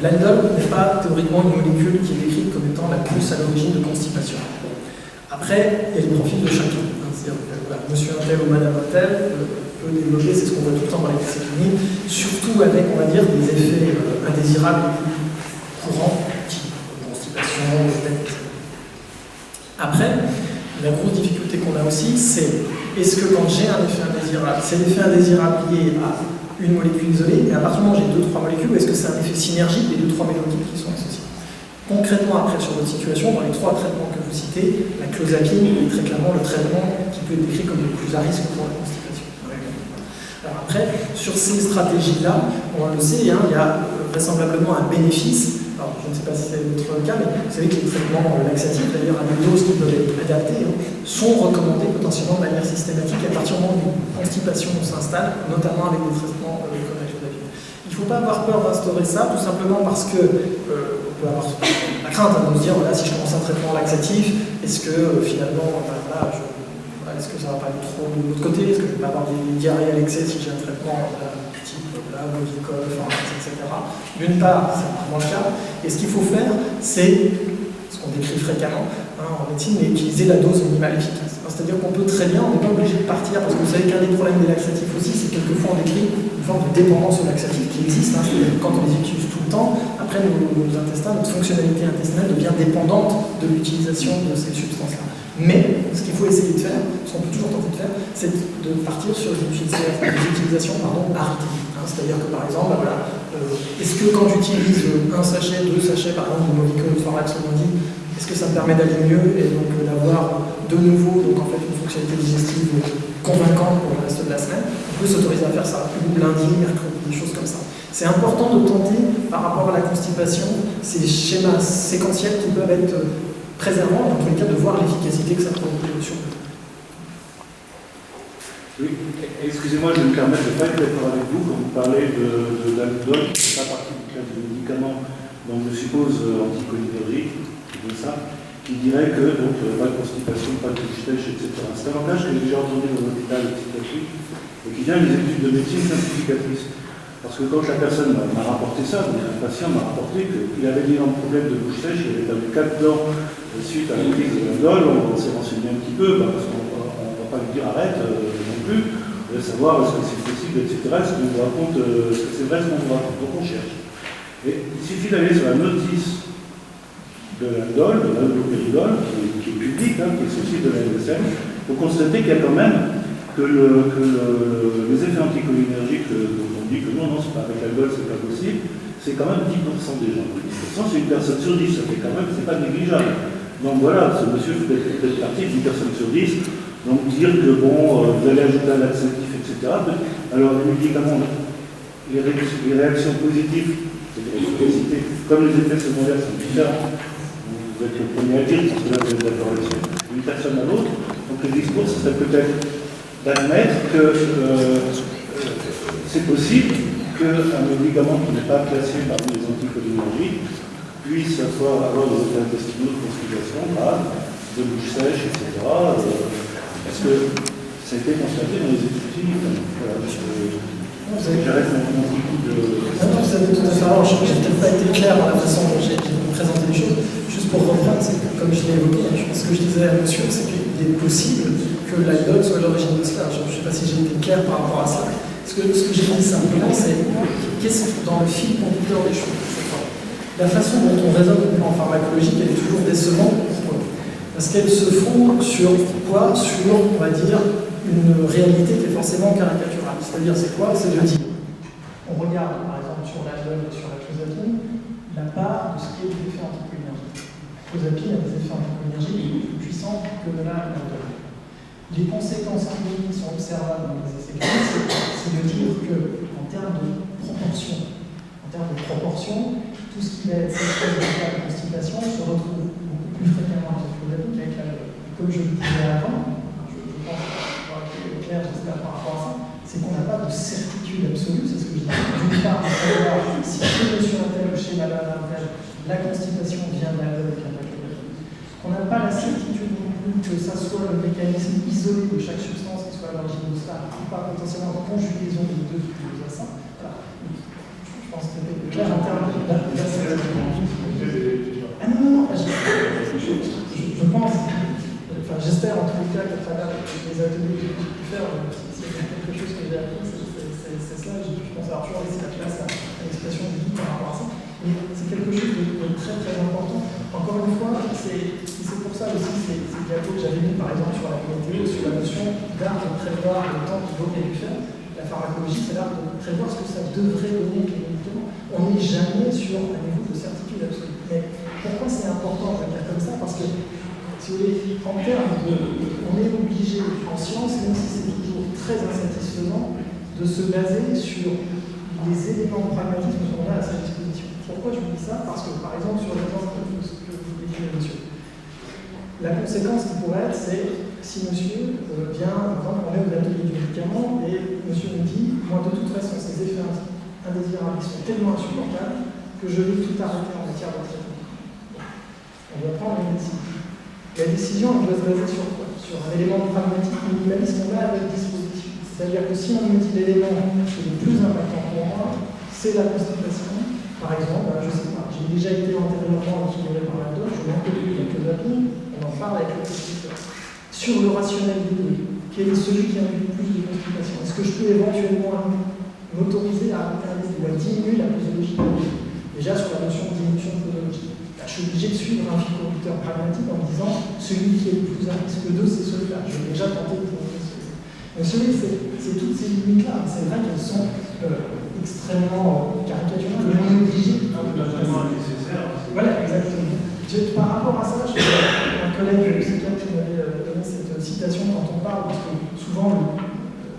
l'aldol n'est pas théoriquement une molécule qui est décrite comme étant la plus à l'origine de constipation. Après, il y a les profils de chacun. C'est-à-dire que voilà, monsieur un tel ou madame un tel peut développer, c'est ce qu'on voit tout le temps dans les essais cliniques, surtout avec, on va dire, des effets indésirables courants, type constipation, etc. Après, la grosse difficulté qu'on a aussi, c'est est-ce que quand j'ai un effet indésirable, c'est l'effet indésirable lié à une molécule isolée, mais à partir du moment où j'ai 2-3 molécules, est-ce que c'est un effet synergique des 2-3 molécules qui sont associées? Concrètement, après, sur votre situation, dans les 3 traitements que vous citez, la clozapine est très clairement le traitement qui peut être décrit comme le plus à risque pour la constipation. Alors après, sur ces stratégies-là, on le sait, hein, il y a vraisemblablement un bénéfice. Alors, je ne sais pas si c'est votre cas, mais vous savez que les traitements laxatifs, d'ailleurs à des doses qui peuvent être adaptées, sont recommandés potentiellement de manière systématique à partir du moment où une constipation s'installe, notamment avec des traitements comme la clozapine. Il ne faut pas avoir peur d'instaurer ça, tout simplement parce que on peut avoir la crainte de se dire, voilà, si je commence un traitement laxatif, est-ce que finalement, est-ce que ça ne va pas aller trop de l'autre côté? Est-ce que je ne vais pas avoir des diarrhées à l'excès si j'ai un traitement type Movicol, etc. D'une part, c'est vraiment le cas. Et ce qu'il faut faire, c'est ce qu'on décrit fréquemment en médecine, mais utiliser la dose minimale efficace. C'est-à-dire qu'on peut très bien, on n'est pas obligé de partir, parce que vous savez qu'un des problèmes des laxatifs aussi, c'est que quelquefois on décrit une forme de dépendance aux laxatifs qui existe. Quand on les utilise tout le temps, après nos intestins, notre fonctionnalité intestinale devient dépendante de l'utilisation de ces substances-là. Mais ce qu'il faut essayer de faire, ce qu'on peut toujours tenter de faire, c'est de partir sur des utilisations arrêtées. C'est-à-dire que par exemple, est-ce que quand j'utilise un sachet, 2 sachets par exemple de Movicol ou de Forlaxomandie, est-ce que ça me permet d'aller mieux et donc d'avoir de nouveau donc, en fait, une fonctionnalité digestive convaincante pour le reste de la semaine? On peut s'autoriser à faire ça, ou lundi, mercredi, des choses comme ça. C'est important de tenter par rapport à la constipation ces schémas séquentiels qui peuvent être préservants, dans tous les cas de voir l'efficacité que ça produit sur nous. Oui, excusez-moi, je vais me permettre de ne pas être d'accord avec vous quand vous parlez de l'aldol, qui ne fait pas partie du classe de médicaments, donc je suppose anticholinergique, comme ça, qui dirait que donc, pas de constipation, pas de couche-sèche, etc. C'est un langage que j'ai déjà entendu dans l'hôpital psychiatrique et qui vient des études de médecine simplificatrice. Parce que quand la personne m'a rapporté ça, un patient m'a rapporté qu'il avait un problème de bouche sèche, il avait perdu 4 dents suite à la prise de l'aldol, on s'est renseigné un petit peu, parce qu'on ne va pas lui dire arrête non plus, on veut savoir est-ce que c'est possible, etc. Est-ce qu'on vous raconte, est-ce que c'est vrai ce qu'on vous raconte? Donc on cherche. Et il suffit d'aller sur la notice de l'aldol, de l'aldopéridol, qui est publique, qui est ceci de la LSM, pour constater qu'il y a quand même que les effets anticholinergiques dont on dit que non, c'est pas avec l'aldol, c'est pas possible, c'est quand même 10% des gens. 10%, c'est une personne sur 10, ça fait quand même, c'est pas négligeable. Donc voilà, ce monsieur fait peut-être partie d'une personne sur 10, donc dire que bon, vous allez ajouter un laxatif, etc. Alors les médicaments, les réactions positives, c'est-à-dire comme les effets secondaires sont différents, vous êtes le premier à dire, parce que là vous êtes d'accord là-dessus, d'une personne à l'autre, donc le discours, ce serait peut-être d'admettre que c'est possible qu'un médicament qui n'est pas classé parmi les anticholinergiques puisse avoir des effets intestinaux de constipation, de bouche sèche, etc. Parce que ça a été constaté dans les études cliniques. Voilà, j'arrête mon petit coup de... Non, vous avez tout à fait raison. Je n'ai peut-être pas été clair dans la façon dont j'ai présenté les choses. Juste pour reprendre, c'est que, comme je l'ai évoqué, ce que je disais à monsieur, c'est qu'il est possible que l'aldol soit l'origine de cela. Je ne sais pas si j'ai été clair par rapport à ça. Ce que j'ai dit simplement, c'est qu'est-ce dans le fil conducteur des choses. La façon dont on raisonne en pharmacologie, elle est toujours décevante, parce qu'elle se fonde sur quoi? Sur, on va dire, une réalité qui est forcément caricaturale. C'est-à-dire, c'est quoi? C'est de dire, on regarde par exemple sur l'aldol et sur la clozapine, la part de ce qui est des effets anticholinergiques. La clozapine a des effets anticholinergiques plus puissants que de l'aldol. Les conséquences cliniques sont observables dans les essais cliniques, c'est de dire qu'en termes de proportion, tout ce qui va être sécheresse de constipation se retrouve beaucoup plus fréquemment avec la clozapine qu'avec l'aldol. Comme je le disais avant, je pense avoir été clair, j'espère, par rapport à ça, c'est qu'on n'a pas de certitude absolue, c'est ce que je dis. D'une part, de savoir si chez monsieur un tel ou chez madame un tel, la constipation vient de l'aldol et vient de la clozapine. On n'a pas la certitude non plus que ça soit le mécanisme isolé de chaque substance qui soit à l'origine de cela, ou pas potentiellement en conjugaison de deux fluoxacides. Voilà. Je pense que c'était clair en termes de la certitude. Ah non, je pense, enfin j'espère en tous les cas qu'à travers les ateliers que j'ai pu faire, s'il y a quelque chose que j'ai appris, c'est cela. Je pense avoir toujours laissé la place à l'expression du guide par rapport à ça. Mais c'est quelque chose de très très important. Encore une fois, c'est pour ça aussi ces diapos que j'avais mis par exemple sur la météo, sur la notion d'art de prévoir le temps qu'il vaut bien faire. La pharmacologie, c'est l'art de prévoir ce que ça devrait donner les médicaments. On n'est jamais sur un niveau de certitude absolue. Mais pourquoi c'est important de le dire comme ça? Parce que, si vous voulez, en termes de. On est obligé en science, même si c'est toujours très insatisfaisant, de se baser sur les éléments de pragmatisme qu'on a à sa disposition. Pourquoi je vous dis ça? Parce que, par exemple, sur l'exemple que vous décrivez, monsieur, la conséquence qui pourrait être, c'est si monsieur vient, par exemple, on est aux ateliers du médicament et monsieur me dit, moi de toute façon, ces effets indésirables sont tellement insupportables que je vais tout arrêter en matière de traitement. On doit prendre une décision. La décision, elle doit se baser sur quoi? Sur un élément de pragmatique minimaliste qu'on a à notre disposition. C'est-à-dire que si on me dit l'élément qui est le plus impactant pour moi, c'est la constipation. Par exemple, je ne sais pas, j'ai déjà été antérieurement équilibré par la dose, je m'en occupe avec la clozapine, on en parle avec le prescripteur. Sur le rationnel du bruit, quel est celui qui a eu le plus de constipation? Est-ce que je peux éventuellement m'autoriser à arrêter ou à diminuer la posologie de la vie? Déjà sur la notion de diminution de posologie. Là, je suis obligé de suivre un fil conducteur pragmatique en me disant celui qui est le plus à risque de, c'est celui-là. Je vais déjà tenter de trouver celui-là. Donc c'est toutes ces limites-là. C'est vrai qu'elles sont extrêmement caricaturales. Mais on est obligé. Voilà, exactement. Par rapport à ça, un collègue psychiatre qui m'avait donné cette citation quand on parle, parce que souvent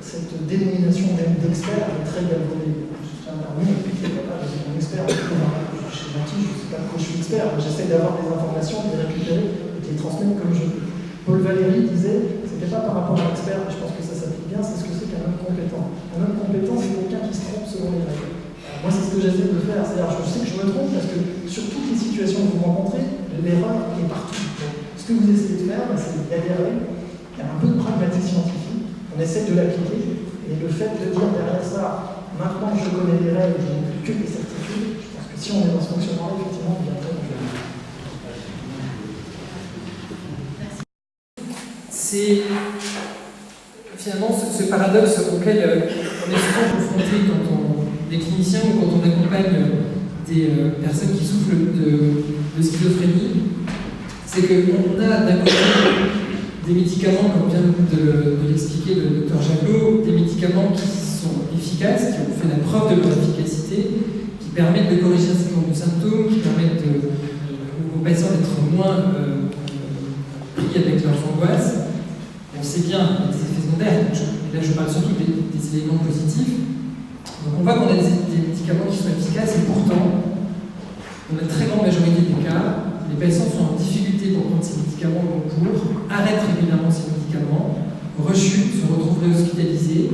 cette dénomination d'expert est très galvaudée. Je suis intervenu et puis je suis un expert, je suis gentil, je ne sais pas pourquoi je suis expert, j'essaie d'avoir des informations, de les récupérer et de les transmettre comme je peux. Paul Valéry disait, c'était pas par rapport à l'expert, mais je pense que ça s'applique bien, c'est ce que c'est qu'un homme compétent. Un homme compétent, c'est quelqu'un qui se trompe selon les règles. Moi, c'est ce que j'essaie de faire, c'est-à-dire je sais que je me trompe parce que sur toutes les situations que vous rencontrez, l'erreur est partout. Donc, ce que vous essayez de faire, c'est d'adhérer, il y a un peu de pragmatisme scientifique, on essaie de l'appliquer, et le fait de dire derrière ça, maintenant que je connais les règles, je n'ai plus que des certitudes, je pense que si on est dans ce fonctionnement-là, effectivement, bientôt on va. C'est finalement ce paradoxe auquel on est souvent confronté quand on est clinicien ou quand on accompagne des personnes qui souffrent de schizophrénie, c'est qu'on a d'un côté des médicaments, comme vient de l'expliquer le Dr Jacquot, des médicaments qui sont efficaces, qui ont fait la preuve de leur efficacité, qui permettent de corriger un certain nombre de symptômes, qui permettent aux patients d'être moins pris avec leurs angoisses. On sait bien, il y a des effets secondaires, et là je parle surtout des éléments positifs. Donc on voit qu'on a des médicaments qui sont efficaces et pourtant, dans la très grande majorité des cas, les patients sont en difficulté pour prendre ces médicaments au long cours, arrêtent régulièrement ces médicaments, rechutent, se retrouvent réhospitalisés,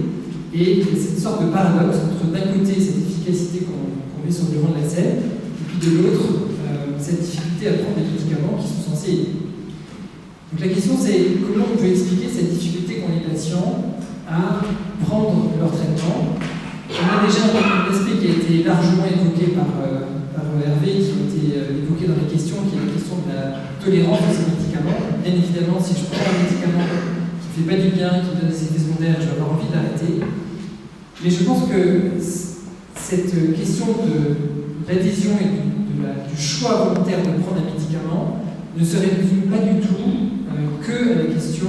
et il y a cette sorte de paradoxe entre d'un côté cette efficacité qu'on met sur le devant de la scène, et puis de l'autre, cette difficulté à prendre des médicaments qui sont censés aider. Donc la question c'est comment on peut expliquer cette difficulté qu'ont les patients à prendre leur traitement. On a déjà un aspect qui a été largement évoqué par Hervé, qui a été évoqué dans les questions, qui est la question de la tolérance de ces médicaments. Bien évidemment, si je prends un médicament qui ne fait pas du bien, qui me donne des effets secondaires, je vais avoir envie d'arrêter. Mais je pense que cette question de l'adhésion et du choix volontaire de prendre un médicament ne se résume pas du tout que à la question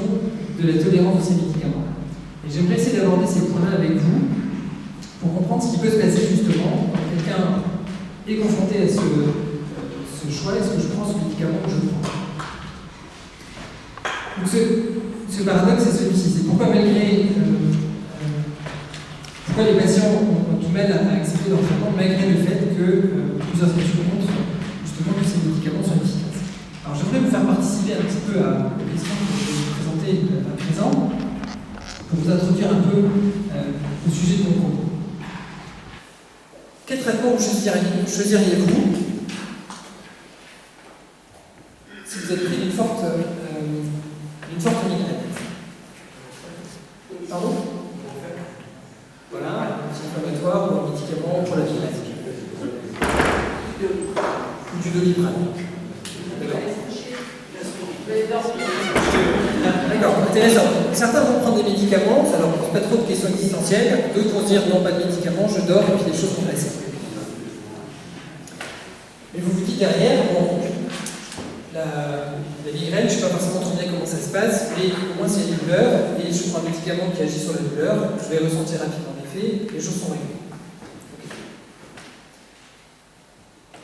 de la tolérance de ces médicaments. Et j'aimerais essayer d'aborder ces points-là avec vous pour comprendre ce qui peut se passer justement quand quelqu'un est confronté à ce choix, est-ce que je prends ce médicament ou je le prends. Donc ce paradoxe c'est celui-ci, c'est pourquoi pourquoi les patients ont du mal à accepter leur traitement malgré le fait que plusieurs études montrent justement que ces médicaments sont efficaces. Alors j'aimerais vous faire participer un petit peu aux questions que je vais vous présenter à présent pour vous introduire un peu au sujet de mon propos. Quel traitement choisiriez-vous si vous êtes pris d'une forte migraine? Pardon? Voilà, un anti-inflammatoire ou un médicament pour la migraine. Ou du Doliprane. D'accord, intéressant. Certains vont prendre des médicaments, ça leur pose pas trop de questions existentielles. D'autres vont se dire non, pas de médicaments, je dors et puis les choses vont passer. Mais vous vous dites derrière, bon, la migraine, je ne sais pas forcément trop bien comment ça se passe, mais au moins s'il y a une douleur, et je prends un médicament qui agit sur la douleur, je vais ressentir rapidement l'effet, les choses sont réglées. Okay.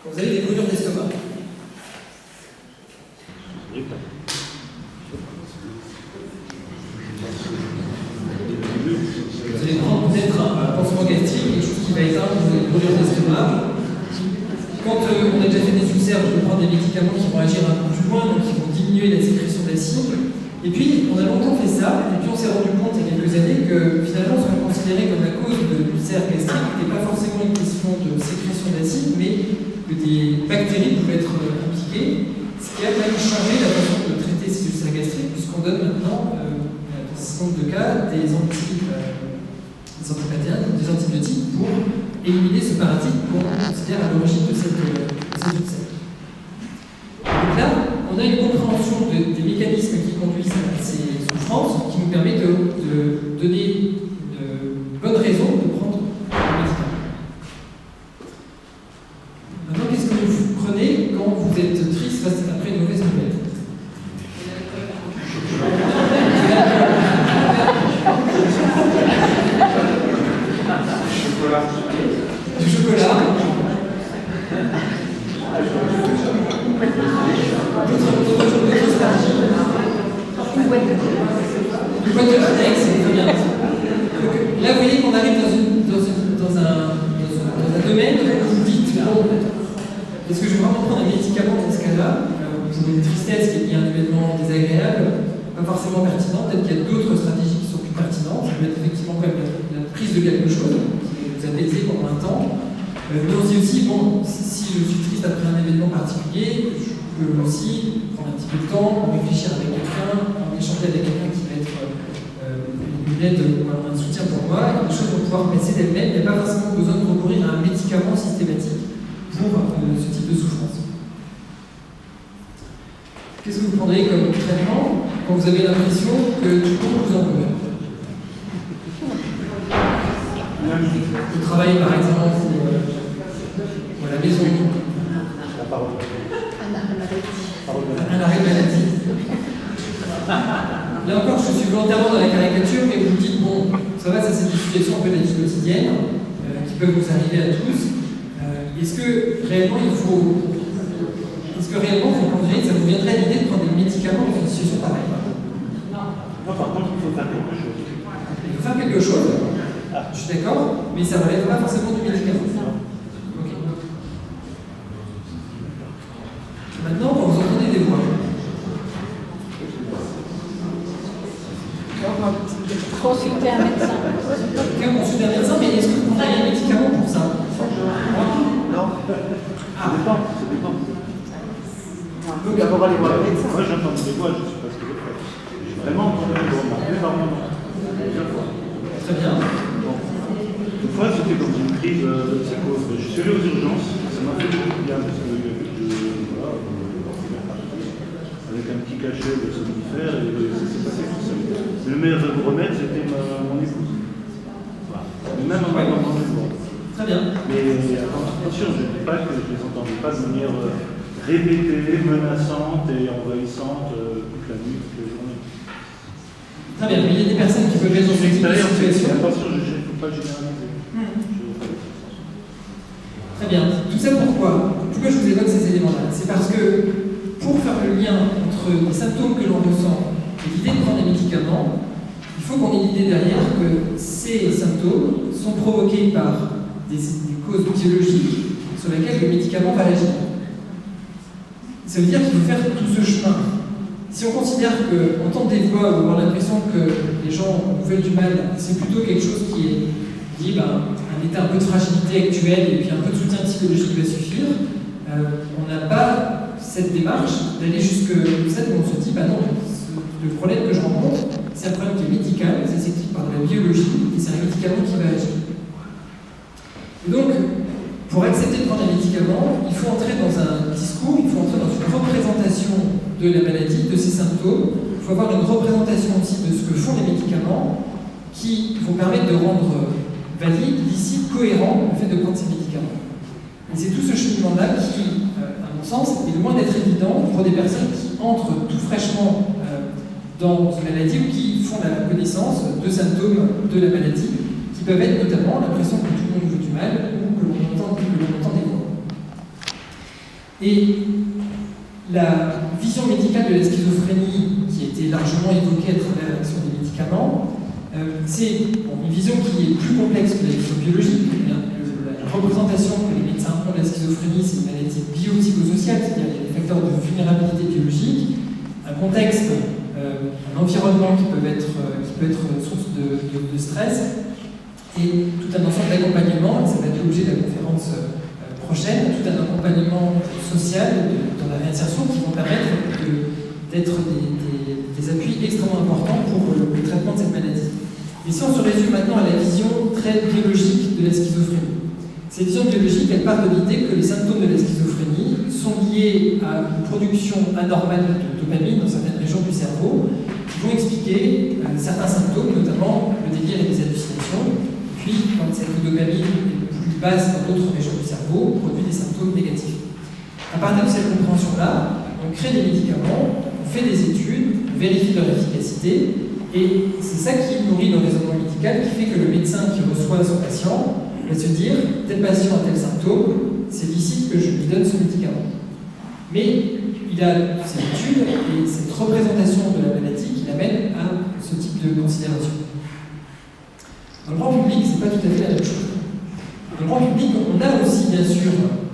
Quand vous avez des brûlures d'estomac, vous allez prendre peut-être un pansement gastrique, quelque chose qui va éteindre les brûlures d'estomac. Quand on a déjà fait des ulcères, on peut prendre des médicaments qui vont agir un peu plus loin, donc qui vont diminuer la sécrétion d'acide. Et puis, on a longtemps fait ça, et puis on s'est rendu compte il y a quelques années que finalement, ce qu'on considérait comme la cause de l'ulcère gastrique n'était pas forcément une question de sécrétion d'acide, mais que des bactéries pouvaient être impliquées, ce qui a quand même changé la façon de traiter ces ulcères gastriques, puisqu'on donne maintenant, dans un certain nombre de cas, des antipathéens, des antibiotiques pour éliminer ce parasite qu'on considère à l'origine de ces ulcères. Donc là, on a une compréhension des mécanismes qui conduisent à ces souffrances qui nous permet de donner une bonne raison de prendre un médicament. Maintenant, qu'est-ce que vous prenez quand vous êtes triste après une mauvaise nouvelle? Du chocolat. D'autres stratégies. Une boîte de latex, c'est très bien. Donc, là, vous voyez qu'on arrive dans un domaine où vous dites bon, est-ce que je vais vraiment prendre un médicament dans ce cas-là pour une tristesse qui est liée à un événement désagréable, pas forcément pertinent, peut-être qu'il y a d'autres stratégies qui sont plus pertinentes, ça peut être effectivement quand même la prise de quelque chose qui vous apaiser pendant un temps. Mais on se dit aussi, bon, si je suis triste après un événement particulier, je peux aussi prendre un petit peu de temps, réfléchir avec quelqu'un, échanger avec quelqu'un qui va être une aide, un soutien pour moi, et les choses vont pouvoir passer d'elles-mêmes. Il n'y a pas forcément besoin de recourir à un médicament systématique pour ce type de souffrance. Qu'est-ce que vous prendrez comme traitement quand vous avez l'impression que tout le monde vous en veut? Au travail, par exemple, ou à la maison. La parole. Un arrêt de maladie. Là encore, je suis volontairement dans la caricature, mais vous me dites, bon, ça va, ça c'est des situations un peu de la vie quotidienne, qui peuvent vous arriver à tous. Est-ce que réellement vous conduirez, ça vous viendrait à l'idée de prendre des médicaments dans une situation pareille? Non, par contre, il faut faire quelque chose. Il faut faire quelque chose. Je suis d'accord, mais ça ne relève pas forcément du médicament. Okay. Maintenant, quand vous entendez des voix. Consulter un médecin. Quelqu'un consulte un médecin, mais est-ce que vous prenez un médicament pour ça? Non. Ça dépend. Donc d'abord aller voir le médecin. Moi, j'entends des voix, je ne sais pas ce que je fais. J'ai vraiment entendu des voix, énormément. Plusieurs fois. Très bien. Bon. Une fois, c'était dans une crise de psychose. Je suis allé aux urgences, ça m'a fait beaucoup de bien parce que voilà, avec un petit cachet de somnifère et ça s'est passé tout seul. Le meilleur remède, c'était mon épouse. Voilà. Même en m'entendant des voix. Très bien. Mais attention, je ne dis pas que je ne les entendais pas de manière répétée, menaçante et envahissante toute la nuit, toute la journée. Très bien, mais il y a des personnes qui peuvent être dans cette situation. Attention, je ne faut pas généraliser. Très bien. Tout ça pourquoi je vous évoque ces éléments-là? C'est parce que pour faire le lien entre les symptômes que l'on ressent et l'idée de prendre des médicaments, il faut qu'on ait l'idée derrière que ces symptômes sont provoqués par des causes biologiques sur lesquelles le médicament va agir. Ça veut dire qu'il faut faire tout ce chemin. Si on considère qu'on entend des voix ou avoir l'impression que les gens nous veulent du mal, c'est plutôt quelque chose qui est lié à un état un peu de fragilité actuelle et puis un peu de soutien psychologique va suffire, on n'a pas cette démarche d'aller jusque celle où on se dit non, le problème que je rencontre, c'est un problème qui est médical, ça s'explique par de la biologie et c'est un médicament qui va agir. Et donc, pour accepter de prendre un médicament, il faut entrer dans un discours, il faut entrer dans une représentation de la maladie, de ses symptômes. Il faut avoir une représentation aussi de ce que font les médicaments qui vont permettre de rendre valide, licite, cohérent le fait de prendre ces médicaments. Et c'est tout ce cheminement-là qui, à mon sens, est loin d'être évident pour des personnes qui entrent tout fraîchement dans une maladie ou qui font la connaissance de symptômes de la maladie, qui peuvent être notamment l'impression que tout le monde veut du mal ou que l'on entend des voix. Et la vision médicale de la schizophrénie, qui a été largement évoquée à travers l'action des médicaments, c'est une vision qui est plus complexe que la vision biologique. La représentation que les médecins ont de la schizophrénie, c'est une maladie biopsychosociale, c'est-à-dire qu'il y a des facteurs de vulnérabilité biologique, un contexte, un environnement qui peut être source de stress, et tout un ensemble d'accompagnement, ça va être l'objet de la conférence prochaine, tout un accompagnement social dans la réinsertion qui vont permettre d'être des appuis extrêmement importants pour le traitement de cette maladie. Et si on se résume maintenant à la vision très biologique de la schizophrénie, cette vision biologique, elle part de l'idée que les symptômes de la schizophrénie sont liés à une production anormale de dopamine dans certaines régions du cerveau qui vont expliquer certains symptômes, notamment le délire et les hallucinations. Puis, quand cette dopamine est plus basse dans d'autres régions du cerveau, on produit des symptômes négatifs. À partir de cette compréhension-là, on crée des médicaments, on fait des études, on vérifie leur efficacité, et c'est ça qui nourrit le raisonnement médical, qui fait que le médecin qui reçoit son patient va se dire tel patient a tel symptôme, c'est licite que je lui donne ce médicament. Mais il a ces études et cette représentation de la maladie qui l'amène à ce type de considération. Dans le grand public, c'est pas tout à fait la même chose. Dans le grand public, on a aussi bien sûr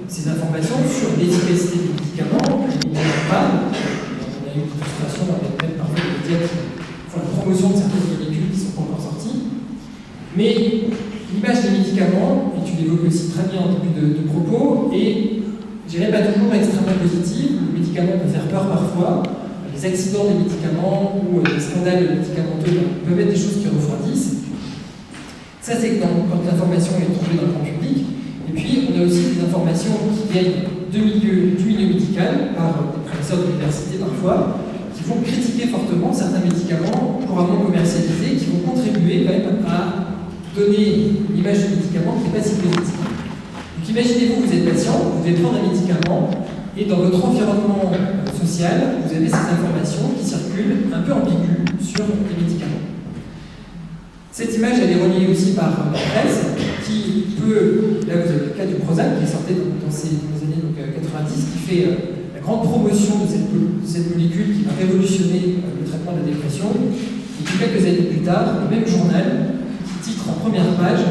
ces informations sur l'efficacité des médicaments, il n'y en a pas. On a eu des frustrations avec même parfois des médias qui font la promotion de certaines molécules qui ne sont pas encore sorties. Mais l'image des médicaments, et tu l'évoques aussi très bien en début de propos, est, je dirais, pas toujours extrêmement positive. Le médicament peut faire peur parfois. Les accidents des médicaments ou les scandales médicamenteux peuvent être des choses qui refroidissent. Ça, c'est quand l'information est trouvée dans le grand public. Et puis, on a aussi des informations qui viennent du milieu médical, par des professeurs d'université parfois, qui vont critiquer fortement certains médicaments couramment commercialisés, qui vont contribuer quand même à donner une image du médicament qui n'est pas si positive. Donc imaginez-vous, vous êtes patient, vous devez prendre un médicament, et dans votre environnement social, vous avez ces informations qui circulent un peu ambiguës sur les médicaments. Cette image, elle est reliée aussi par la presse, qui peut, là vous avez le cas du Prozac, qui est sorti dans ces années 90, qui fait la grande promotion de cette molécule qui va révolutionner le traitement de la dépression, et qui quelques années plus tard, le même journal, qui titre en première page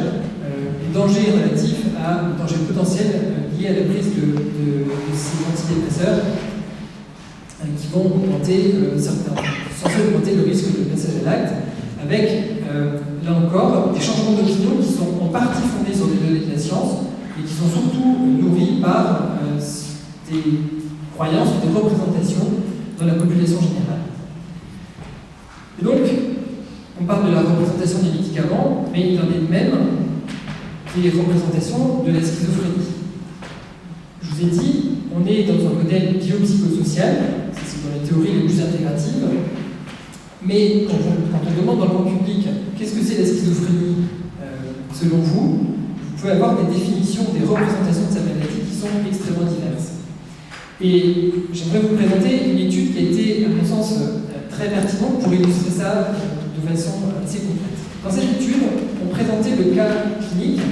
les dangers relatifs à les dangers potentiels liés à la prise de ces antidépresseurs, qui vont augmenter censés augmenter le risque de passage à l'acte, avec là encore des changements d'opinion qui sont en partie fondés sur des données de la science et qui sont surtout nourris par des croyances ou des représentations dans la population générale. Et donc, on parle de la représentation des médicaments, mais il en est de même des représentations de la schizophrénie. Je vous ai dit, on est dans un modèle biopsychosocial, c'est dans les théories les plus intégratives, mais quand on demande dans le grand public qu'est-ce que c'est la schizophrénie selon vous, vous vous pouvez avoir des définitions, des représentations de sa maladie qui sont extrêmement diverses. Et j'aimerais vous présenter une étude qui a été, à mon sens, très pertinente pour illustrer ça de façon assez concrète. Dans cette étude, on présentait le cas clinique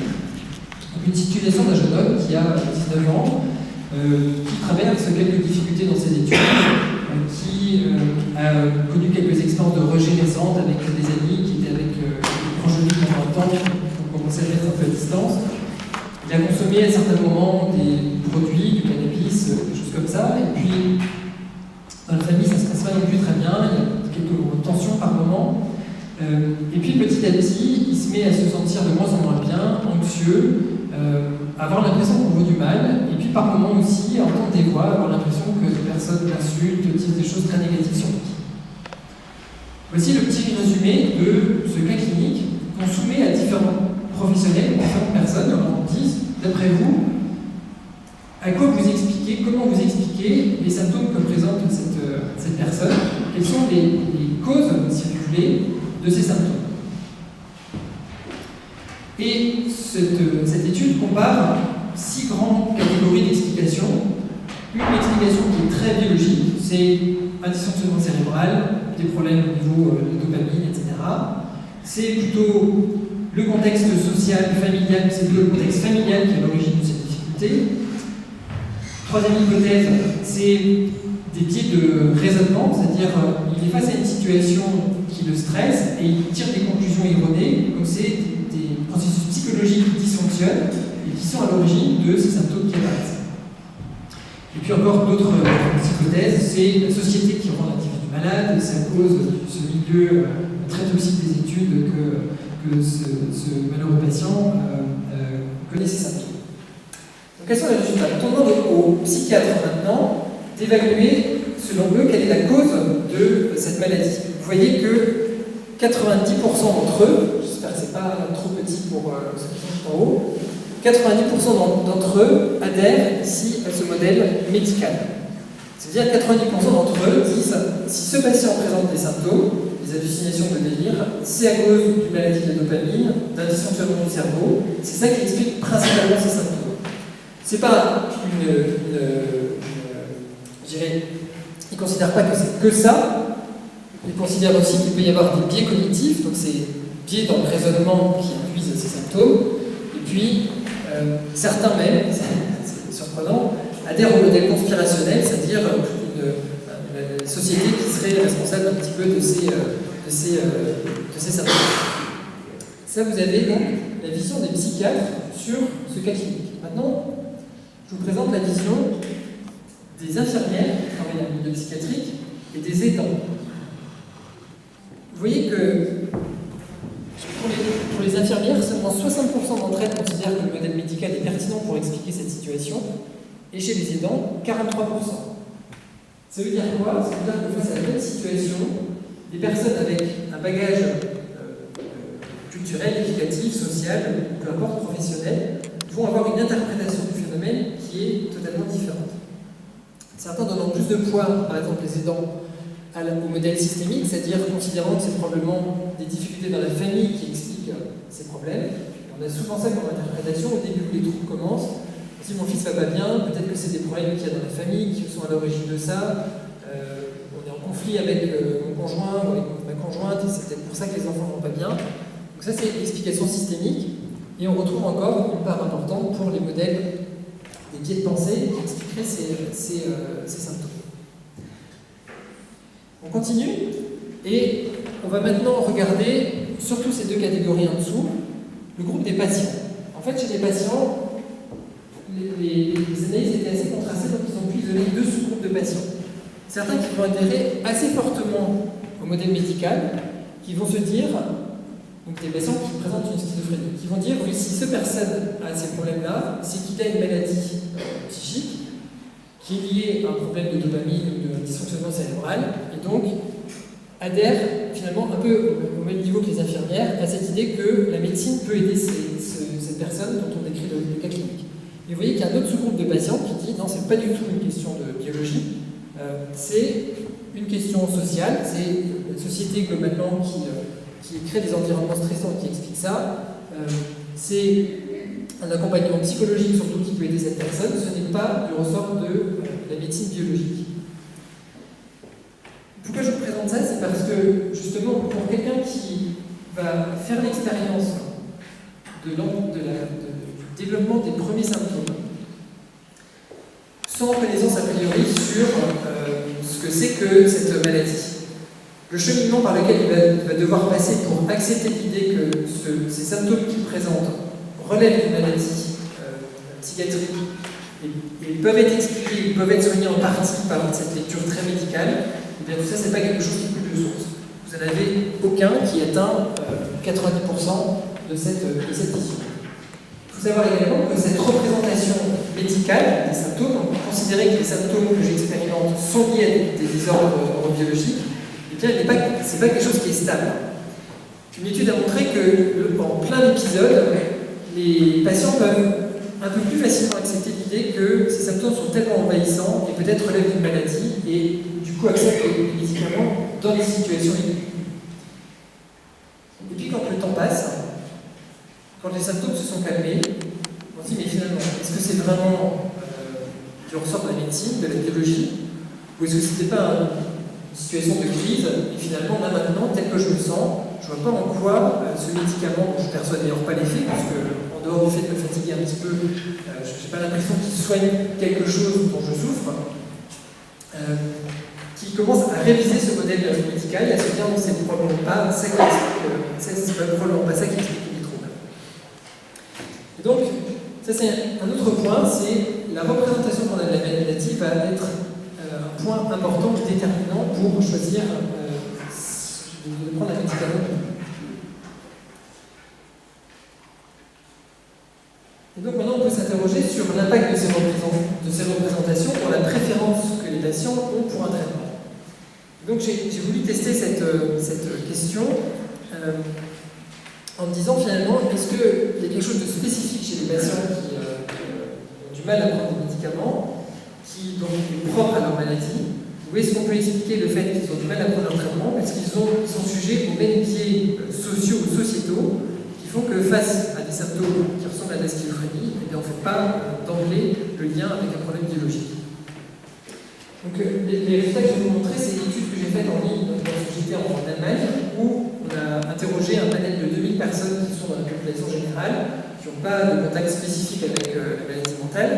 d'une situation d'un jeune homme qui a 19 ans, qui traverse quelques difficultés dans ses études, qui a connu quelques expériences de rejet récentes avec des amis qui étaient avec des proches de lui pendant un temps, qui ont commencé à mettre un peu à distance. Il a consommé à certains moments des produits, du cannabis, des choses comme ça, et puis dans la famille ça se passe pas non plus très bien, il y a quelques tensions par moment, et puis petit à petit il se met à se sentir de moins en moins bien, anxieux, avoir l'impression qu'on vaut du mal, et puis par moments aussi entendre des voix, avoir l'impression que des personnes l'insultent, disent des choses très négatives sur lui. Voici le petit résumé de ce cas clinique qu'on soumet à différents professionnels, différentes personnes, on dit, d'après vous, à quoi vous expliquez, comment vous expliquez les symptômes que présente cette personne, quelles sont les causes, si vous voulez, de ces symptômes. Et cette étude compare 6 grandes catégories d'explications. Une explication qui est très biologique, c'est un dysfonctionnement cérébral, des problèmes au niveau de dopamine, etc. C'est plutôt le contexte social, familial, c'est plutôt le contexte familial qui est à l'origine de cette difficulté. Troisième hypothèse, c'est des biais de raisonnement, c'est-à-dire il est face à une situation qui le stresse et il tire des conclusions erronées, donc c'est des processus psychologiques qui dysfonctionnent et qui sont à l'origine de ces symptômes qui apparaissent. Et puis encore d'autres hypothèses, c'est la société qui rend l'individu malade, et c'est à cause de ce milieu très toxique des études que ce malheureux patient connaît ces symptômes. Donc quels sont les résultats? On demande aux psychiatres maintenant d'évaluer, selon eux, quelle est la cause de cette maladie. Vous voyez que 90% d'entre eux, j'espère que ce n'est pas trop petit pour ceux qui sont en haut, 90% d'entre eux adhèrent ici à ce modèle médical. C'est-à-dire 90% d'entre eux disent si ce patient présente des symptômes, des hallucinations de délire, c'est à cause d'une maladie de la dopamine, d'un dysfonctionnement du cerveau, c'est ça qui explique principalement ces symptômes. C'est pas je dirais, ils ne considèrent pas que c'est que ça, ils considèrent aussi qu'il peut y avoir des biais cognitifs, donc c'est biais dans le raisonnement qui induisent ces symptômes, et puis certains même, c'est surprenant, adhèrent au modèle conspirationnel, c'est-à-dire une société qui serait responsable un petit peu de ces symptômes. Ça, vous avez donc la vision des psychiatres sur ce cas clinique. Maintenant, je vous présente la vision des infirmières qui travaillent dans le milieu psychiatrique et des aidants. Vous voyez que pour les infirmières, seulement 60% d'entre elles considèrent que le modèle médical est pertinent pour expliquer cette situation, et chez les aidants, 43%. Ça veut dire quoi? Ça veut dire que face à la même situation, des personnes avec un bagage culturel, éducatif, social, peu importe, professionnel, vont avoir une interprétation du phénomène qui est totalement différente. Certains donnant plus de poids, par exemple les aidants, au modèle systémique, c'est-à-dire considérant que c'est probablement des difficultés dans la famille qui expliquent ces problèmes. On a souvent ça comme interprétation au début où les troubles commencent. Si mon fils va pas bien, peut-être que c'est des problèmes qu'il y a dans la famille qui sont à l'origine de ça. On est en conflit avec mon conjoint ou avec ma conjointe et c'est peut-être pour ça que les enfants vont pas bien. Donc ça c'est l'explication systémique. Et on retrouve encore une part importante pour les modèles des biais de pensée qui expliqueraient ces symptômes. On continue et on va maintenant regarder surtout ces deux catégories en dessous, le groupe des patients. En fait, chez les patients, les analyses étaient assez contrastées, donc ils ont pu isoler deux sous-groupes de patients. Certains qui vont adhérer assez fortement au modèle médical, qui vont se dire, donc des patients qui présentent une schizophrénie, qui vont dire oui, si cette personne a ces problèmes-là, c'est qu'il a une maladie psychique qui est liée à un problème de dopamine ou de dysfonctionnement cérébral, et donc adhère finalement un peu au même niveau que les infirmières à cette idée que la médecine peut aider cette personne dont on décrit le cas clinique. Et vous voyez qu'il y a un autre sous-groupe de patients qui dit non, c'est pas du tout une question de biologie, c'est une question sociale, c'est une société globalement qui crée des environnements stressants qui explique ça, c'est un accompagnement psychologique surtout qui peut aider cette personne, ce n'est pas du ressort de la médecine biologique. Pourquoi je vous présente ça? C'est parce que, justement, pour quelqu'un qui va faire l'expérience du développement des premiers symptômes, sans connaissance a priori sur ce que c'est que cette maladie, le cheminement par lequel il va devoir passer pour accepter l'idée que ces symptômes qu'il présente relèvent d'une maladie psychiatrique et ils peuvent être expliqués, ils peuvent être soignés en partie par cette lecture très médicale, et bien tout ça, c'est pas quelque chose qui coule de source. Vous n'en avez aucun qui atteint 90% de cette issue. Il faut savoir également que cette représentation médicale des symptômes, on peut considérer que les symptômes que j'expérimente sont liés à des désordres neurobiologiques, et bien c'est pas quelque chose qui est stable. Une étude a montré que en plein épisode, les patients peuvent un peu plus facilement accepter l'idée que ces symptômes sont tellement envahissants et peut-être relèvent d'une maladie et du coup acceptent les médicaments dans des situations aiguës. Et puis quand le temps passe, quand les symptômes se sont calmés, on se dit mais finalement, est-ce que c'est vraiment du ressort de la médecine, de la biologie, ou est-ce que c'était pas une situation de crise et finalement là maintenant, tel que je me sens, je ne vois pas en quoi ce médicament, dont je ne perçois d'ailleurs pas l'effet, parce que en dehors du fait de me fatiguer un petit peu, je n'ai pas l'impression qu'il soigne quelque chose dont je souffre, qui commence à réviser ce modèle médical et à se dire non, c'est probablement pas ça qui explique, les troubles. Et donc, ça c'est un autre point, c'est la représentation qu'on a de la maladie va être un point important, déterminant pour choisir de prendre un médicament. Et donc maintenant on peut s'interroger sur l'impact de ces représentations pour la préférence que les patients ont pour un traitement. Et donc j'ai voulu tester cette question en me disant finalement, est-ce qu'il y a quelque chose de spécifique chez les patients qui ont du mal à prendre des médicaments, qui donc est propre à leur maladie, ou est-ce qu'on peut expliquer le fait qu'ils ont du mal à prendre leur traitement parce qu'ils sont sujets aux mêmes biais sociaux ou sociétaux qui font que face à des symptômes qui ressemblent à de la schizophrénie, eh bien, on ne fait pas d'emblée le lien avec un problème biologique. Donc les résultats que je vais vous montrer, c'est une étude que j'ai faite en ligne dans une société en Allemagne où on a interrogé un panel de 2000 personnes qui sont dans la population générale, qui n'ont pas de contact spécifique avec la maladie mentale,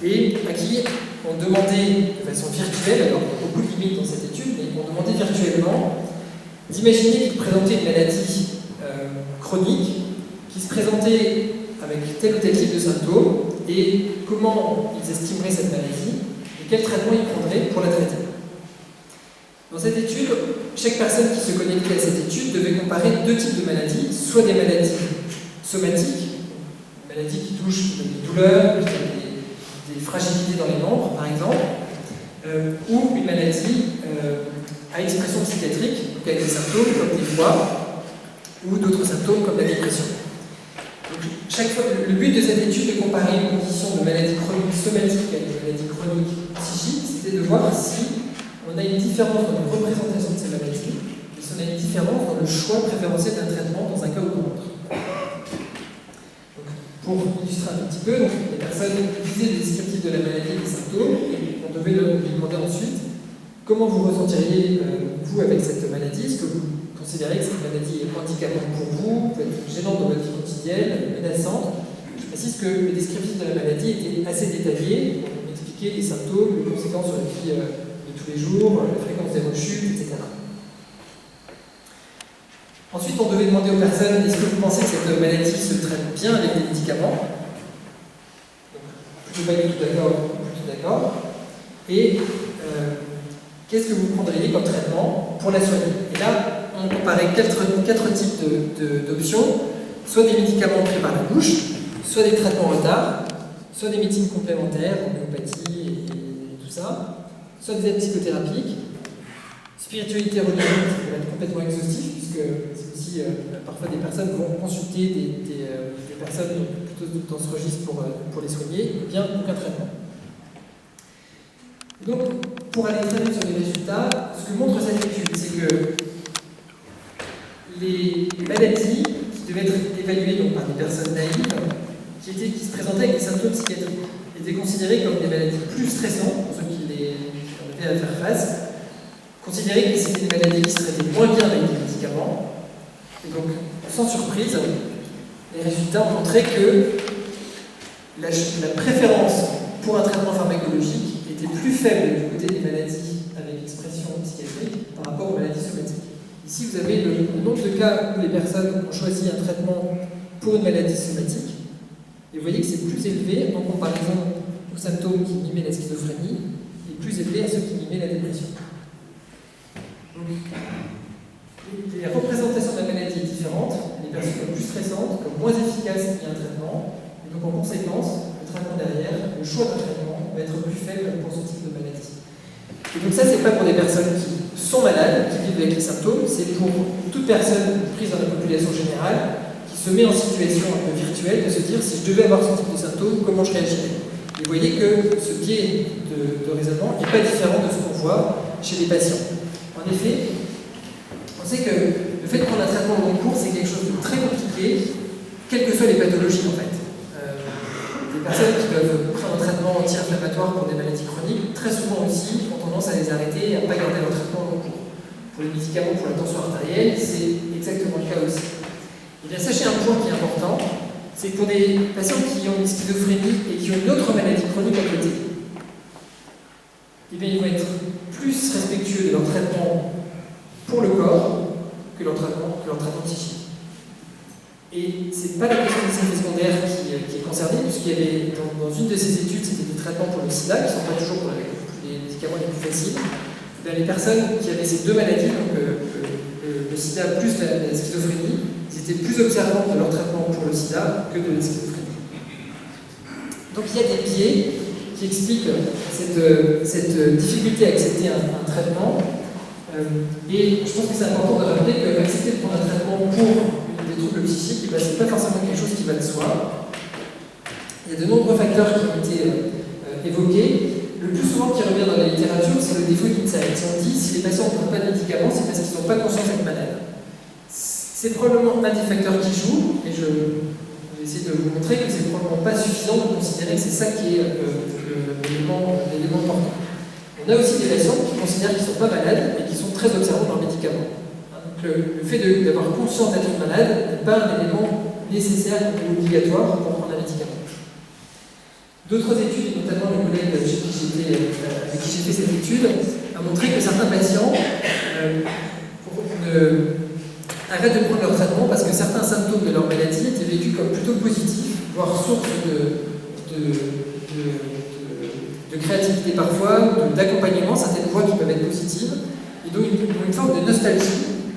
et à qui on demandait de façon virtuelle, alors il y a beaucoup de limites dans cette étude, mais on demandait virtuellement d'imaginer qu'ils présentaient une maladie chronique, qui se présentait avec tel ou tel type de symptômes, et comment ils estimeraient cette maladie, et quel traitement ils prendraient pour la traiter. Dans cette étude, chaque personne qui se connectait à cette étude devait comparer deux types de maladies, soit des maladies somatiques, maladies qui touchent des douleurs, des fragilités dans les membres, par exemple, ou une maladie à expression psychiatrique, donc avec des symptômes comme des voix, ou d'autres symptômes comme la dépression. Donc, chaque fois, le but de cette étude de comparer une condition de maladie chronique somatique à une maladie chronique psychique, c'était de voir si on a une différence dans la représentation de ces maladies, et si on a une différence dans le choix préférentiel d'un traitement dans un cas ou dans l'autre. Pour illustrer un petit peu, donc, les personnes disaient des descriptifs de la maladie et des symptômes, et on devait lui demander ensuite comment vous ressentiriez, vous, avec cette maladie. Est-ce que vous considérez que cette maladie est handicapante pour vous, peut être gênante dans votre vie quotidienne, menaçante? Je précise que les descriptifs de la maladie étaient assez détaillés, on expliquait les symptômes, les conséquences sur la vie de tous les jours, la fréquence des rechutes, etc. Ensuite, on devait demander aux personnes, est-ce que vous pensez que cette maladie se traite bien avec des médicaments? Donc, plutôt pas du tout d'accord, plutôt d'accord. Et qu'est-ce que vous prendriez comme traitement pour la soigner? Et là, on comparait quatre types d'options, soit des médicaments pris par la bouche, soit des traitements en retard, soit des médecines complémentaires, homéopathie et tout ça, soit des aides psychothérapiques, spiritualité religieuse, qui va être complètement exhaustif, puisque c'est aussi parfois des personnes vont consulter des personnes plutôt dans ce registre pour les soigner, ou bien aucun traitement. Donc, pour aller très vite sur les résultats, ce que montre cette étude, c'est que les maladies qui devaient être évaluées donc, par des personnes naïves, qui qui se présentaient avec des symptômes psychiatriques étaient considérés comme des maladies plus stressantes, pour ceux qui avaient à faire face, considérés que c'était des maladies qui se traitaient moins bien avec des médicaments. Et donc, sans surprise, les résultats ont montré que la préférence pour un traitement pharmacologique était plus faible du côté des maladies avec expression psychiatrique par rapport aux maladies somatiques. Ici, vous avez le nombre de cas où les personnes ont choisi un traitement pour une maladie somatique. Et vous voyez que c'est plus élevé en comparaison aux symptômes qui mimaient la schizophrénie et plus élevé à ceux qui mimaient la dépression. Donc, les représentations de la maladie est différente, les personnes comme plus stressantes, comme moins efficaces qu'il y a un traitement, et donc en conséquence, le traitement derrière, le choix d'un traitement va être plus faible pour ce type de maladie. Et donc ça, c'est pas pour des personnes qui sont malades, qui vivent avec les symptômes, c'est pour toute personne prise dans la population générale qui se met en situation un peu virtuelle de se dire si je devais avoir ce type de symptômes, comment je réagirais. Et vous voyez que ce biais de raisonnement n'est pas différent de ce qu'on voit chez les patients. En effet, on sait que le fait de prendre un traitement au long cours, c'est quelque chose de très compliqué, quelles que soient les pathologies en fait. Les personnes qui doivent prendre un traitement anti-inflammatoire pour des maladies chroniques, très souvent aussi, ont tendance à les arrêter et à ne pas garder leur traitement au long cours. Pour les médicaments pour la tension artérielle, c'est exactement le cas aussi. Et bien, sachez un point qui est important, c'est que pour des patients qui ont une schizophrénie et qui ont une autre maladie chronique à côté, eh bien, ils vont être plus respectueux de leur traitement pour le corps que leur traitement psychique. Et ce n'est pas la question des effets secondaires qui est concernée, puisqu'il y avait dans une de ces études, c'était des traitements pour le sida, qui ne sont pas toujours pour les médicaments les plus faciles. Les personnes qui avaient ces deux maladies, donc le sida plus la schizophrénie, ils étaient plus observants de leur traitement pour le sida que de la schizophrénie. Donc il y a des biais qui expliquent cette difficulté à accepter un traitement. Et je pense que c'est important de rappeler qu'accepter de prendre un traitement pour des troubles psychiques, ce n'est pas forcément quelque chose qui va de soi. Il y a de nombreux facteurs qui ont été évoqués. Le plus souvent qui revient dans la littérature, c'est le défaut d'insight. On dit si les patients ne prennent pas de médicaments, c'est parce qu'ils n'ont pas conscience d'être malades. C'est probablement un des facteurs qui joue, et je vais essayer de vous montrer que c'est probablement pas suffisant de considérer que c'est ça qui est l'élément important. On a aussi des patients qui considèrent qu'ils ne sont pas malades et qui sont très observants de leurs médicaments. Donc le fait d'avoir conscience d'être malade n'est pas un élément nécessaire ou obligatoire pour prendre un médicament. D'autres études, notamment le collègue avec qui j'ai fait cette étude, a montré que certains patients arrêtent de prendre leur traitement parce que certains symptômes de leur maladie étaient vécus comme plutôt positifs, voire source de créativité parfois, d'accompagnement, certaines voies qui peuvent être positives, et donc une forme de nostalgie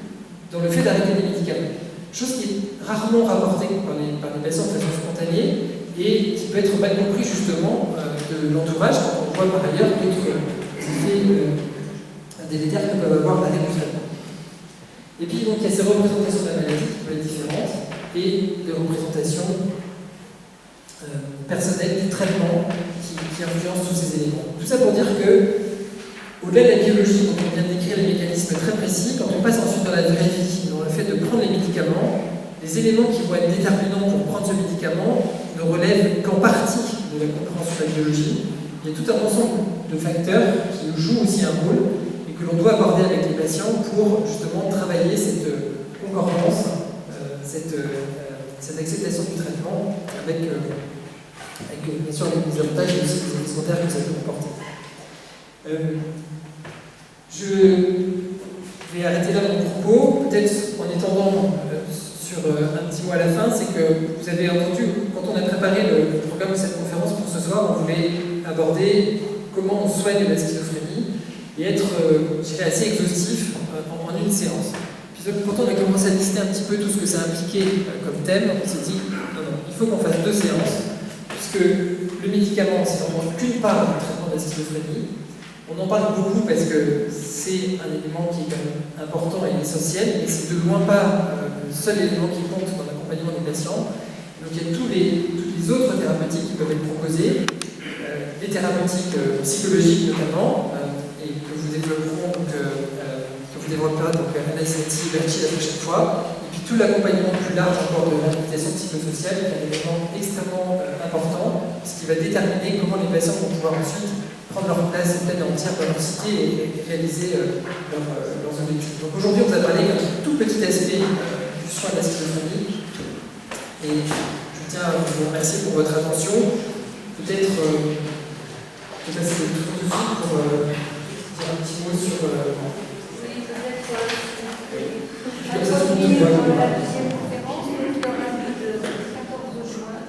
dans le fait d'arrêter les médicaments. Chose qui est rarement rapportée par les patients de façon spontanée et qui peut être mal compris justement de l'entourage quand on voit par ailleurs d'autres effets délétères que peuvent avoir l'arrêt du traitement. Et puis donc il y a ces représentations de la maladie qui peuvent être différentes et des représentations personnelles du traitement qui influencent tous ces éléments. Tout ça pour dire que au-delà de la biologie, dont on vient de décrire les mécanismes très précis, quand on passe ensuite dans la vraie vie, dans le fait de prendre les médicaments, les éléments qui vont être déterminants pour prendre ce médicament ne relèvent qu'en partie de la compréhension de la biologie. Il y a tout un ensemble de facteurs qui jouent aussi un rôle et que l'on doit aborder avec les patients pour justement travailler cette concordance, cette acceptation du traitement avec bien sûr les avantages et aussi les effets secondaires que ça peut comporter. Je vais arrêter là mon propos, peut-être en étendant sur un petit mot à la fin, c'est que vous avez entendu, quand on a préparé le programme de cette conférence pour ce soir, on voulait aborder comment on soigne la schizophrénie et être, je dirais, assez exhaustif en une séance. Puis quand on a commencé à lister un petit peu tout ce que ça impliquait comme thème, on s'est dit, non, il faut qu'on fasse 2 séances, puisque le médicament, c'est vraiment qu'une part du traitement de la schizophrénie. On en parle beaucoup parce que c'est un élément qui est quand même important et essentiel, mais c'est de loin pas le seul élément qui compte dans l'accompagnement des patients. Donc il y a toutes les autres thérapeutiques qui peuvent être proposées, les thérapeutiques psychologiques notamment, et que vous développerons, que vous développera donc Anaïs Berti la prochaine fois. puis tout l'accompagnement plus large encore de l'habilitation psychosociale, qui est un élément extrêmement important, ce qui va déterminer comment les patients vont pouvoir ensuite prendre leur place et peut-être entière dans leur cité et réaliser leurs objectifs. Donc aujourd'hui, on vous a parlé d'un tout petit aspect du soin de la schizophrénie. Et je tiens à vous remercier pour votre attention. Peut-être passer tout de suite pour dire un petit mot sur... Oui, peut-être introduire la deuxième conférence qui aura lieu le 14 juin.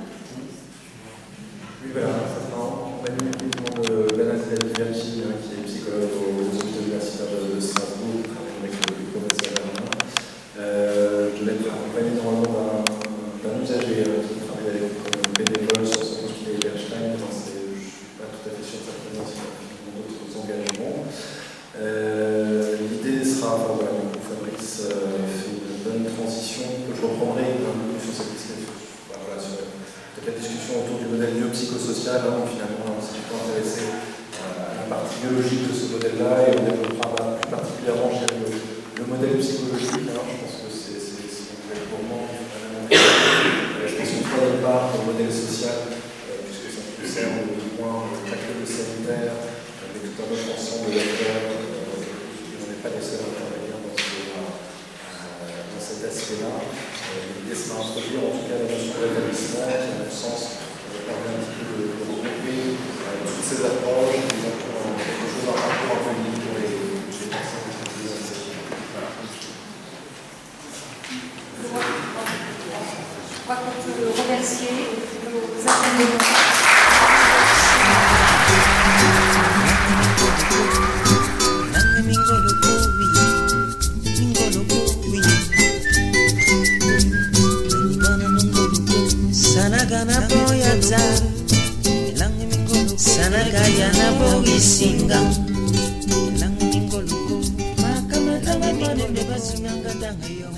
Oui, voilà, on a eu une de Benazir Verti, qui est psychologue aux hôpitaux universitaires de Strasbourg, qui travaille avec le professeur Bernard. Je vais être accompagné normalement d'un usager qui travaille avec bénévole sur ce postulat Berstein. Je ne suis pas tout à fait sûr de certainement s'il y a d'autres engagements. L'idée sera, Fabrice fait une bonne transition, que je reprendrai un peu plus sur cette discussion, sur la discussion autour du modèle biopsychosocial. Finalement, on s'est plutôt intéressé à la partie biologique de ce modèle-là et on développera plus particulièrement le modèle psychologique. Je pense que c'est complètement je pense qu'on ne travaille pas au modèle social, puisque ça concerne au moins pas que le sanitaire, mais tout un autre ensemble d'acteurs. On n'est pas les seuls à intervenir dans cet aspect-là. L'idée sera d'introduire en tout cas la notion d'établissement qui, à mon sens, permet un petit peu de regrouper toutes ces approches, quelque chose d'un parcours un peu unique pour les personnes qui utilisent cette session. Je crois qu'on peut remercier nos intervenants. Sanagayana bogisinga Lang mingoluko Makamata mabine Nebazunganga dangayo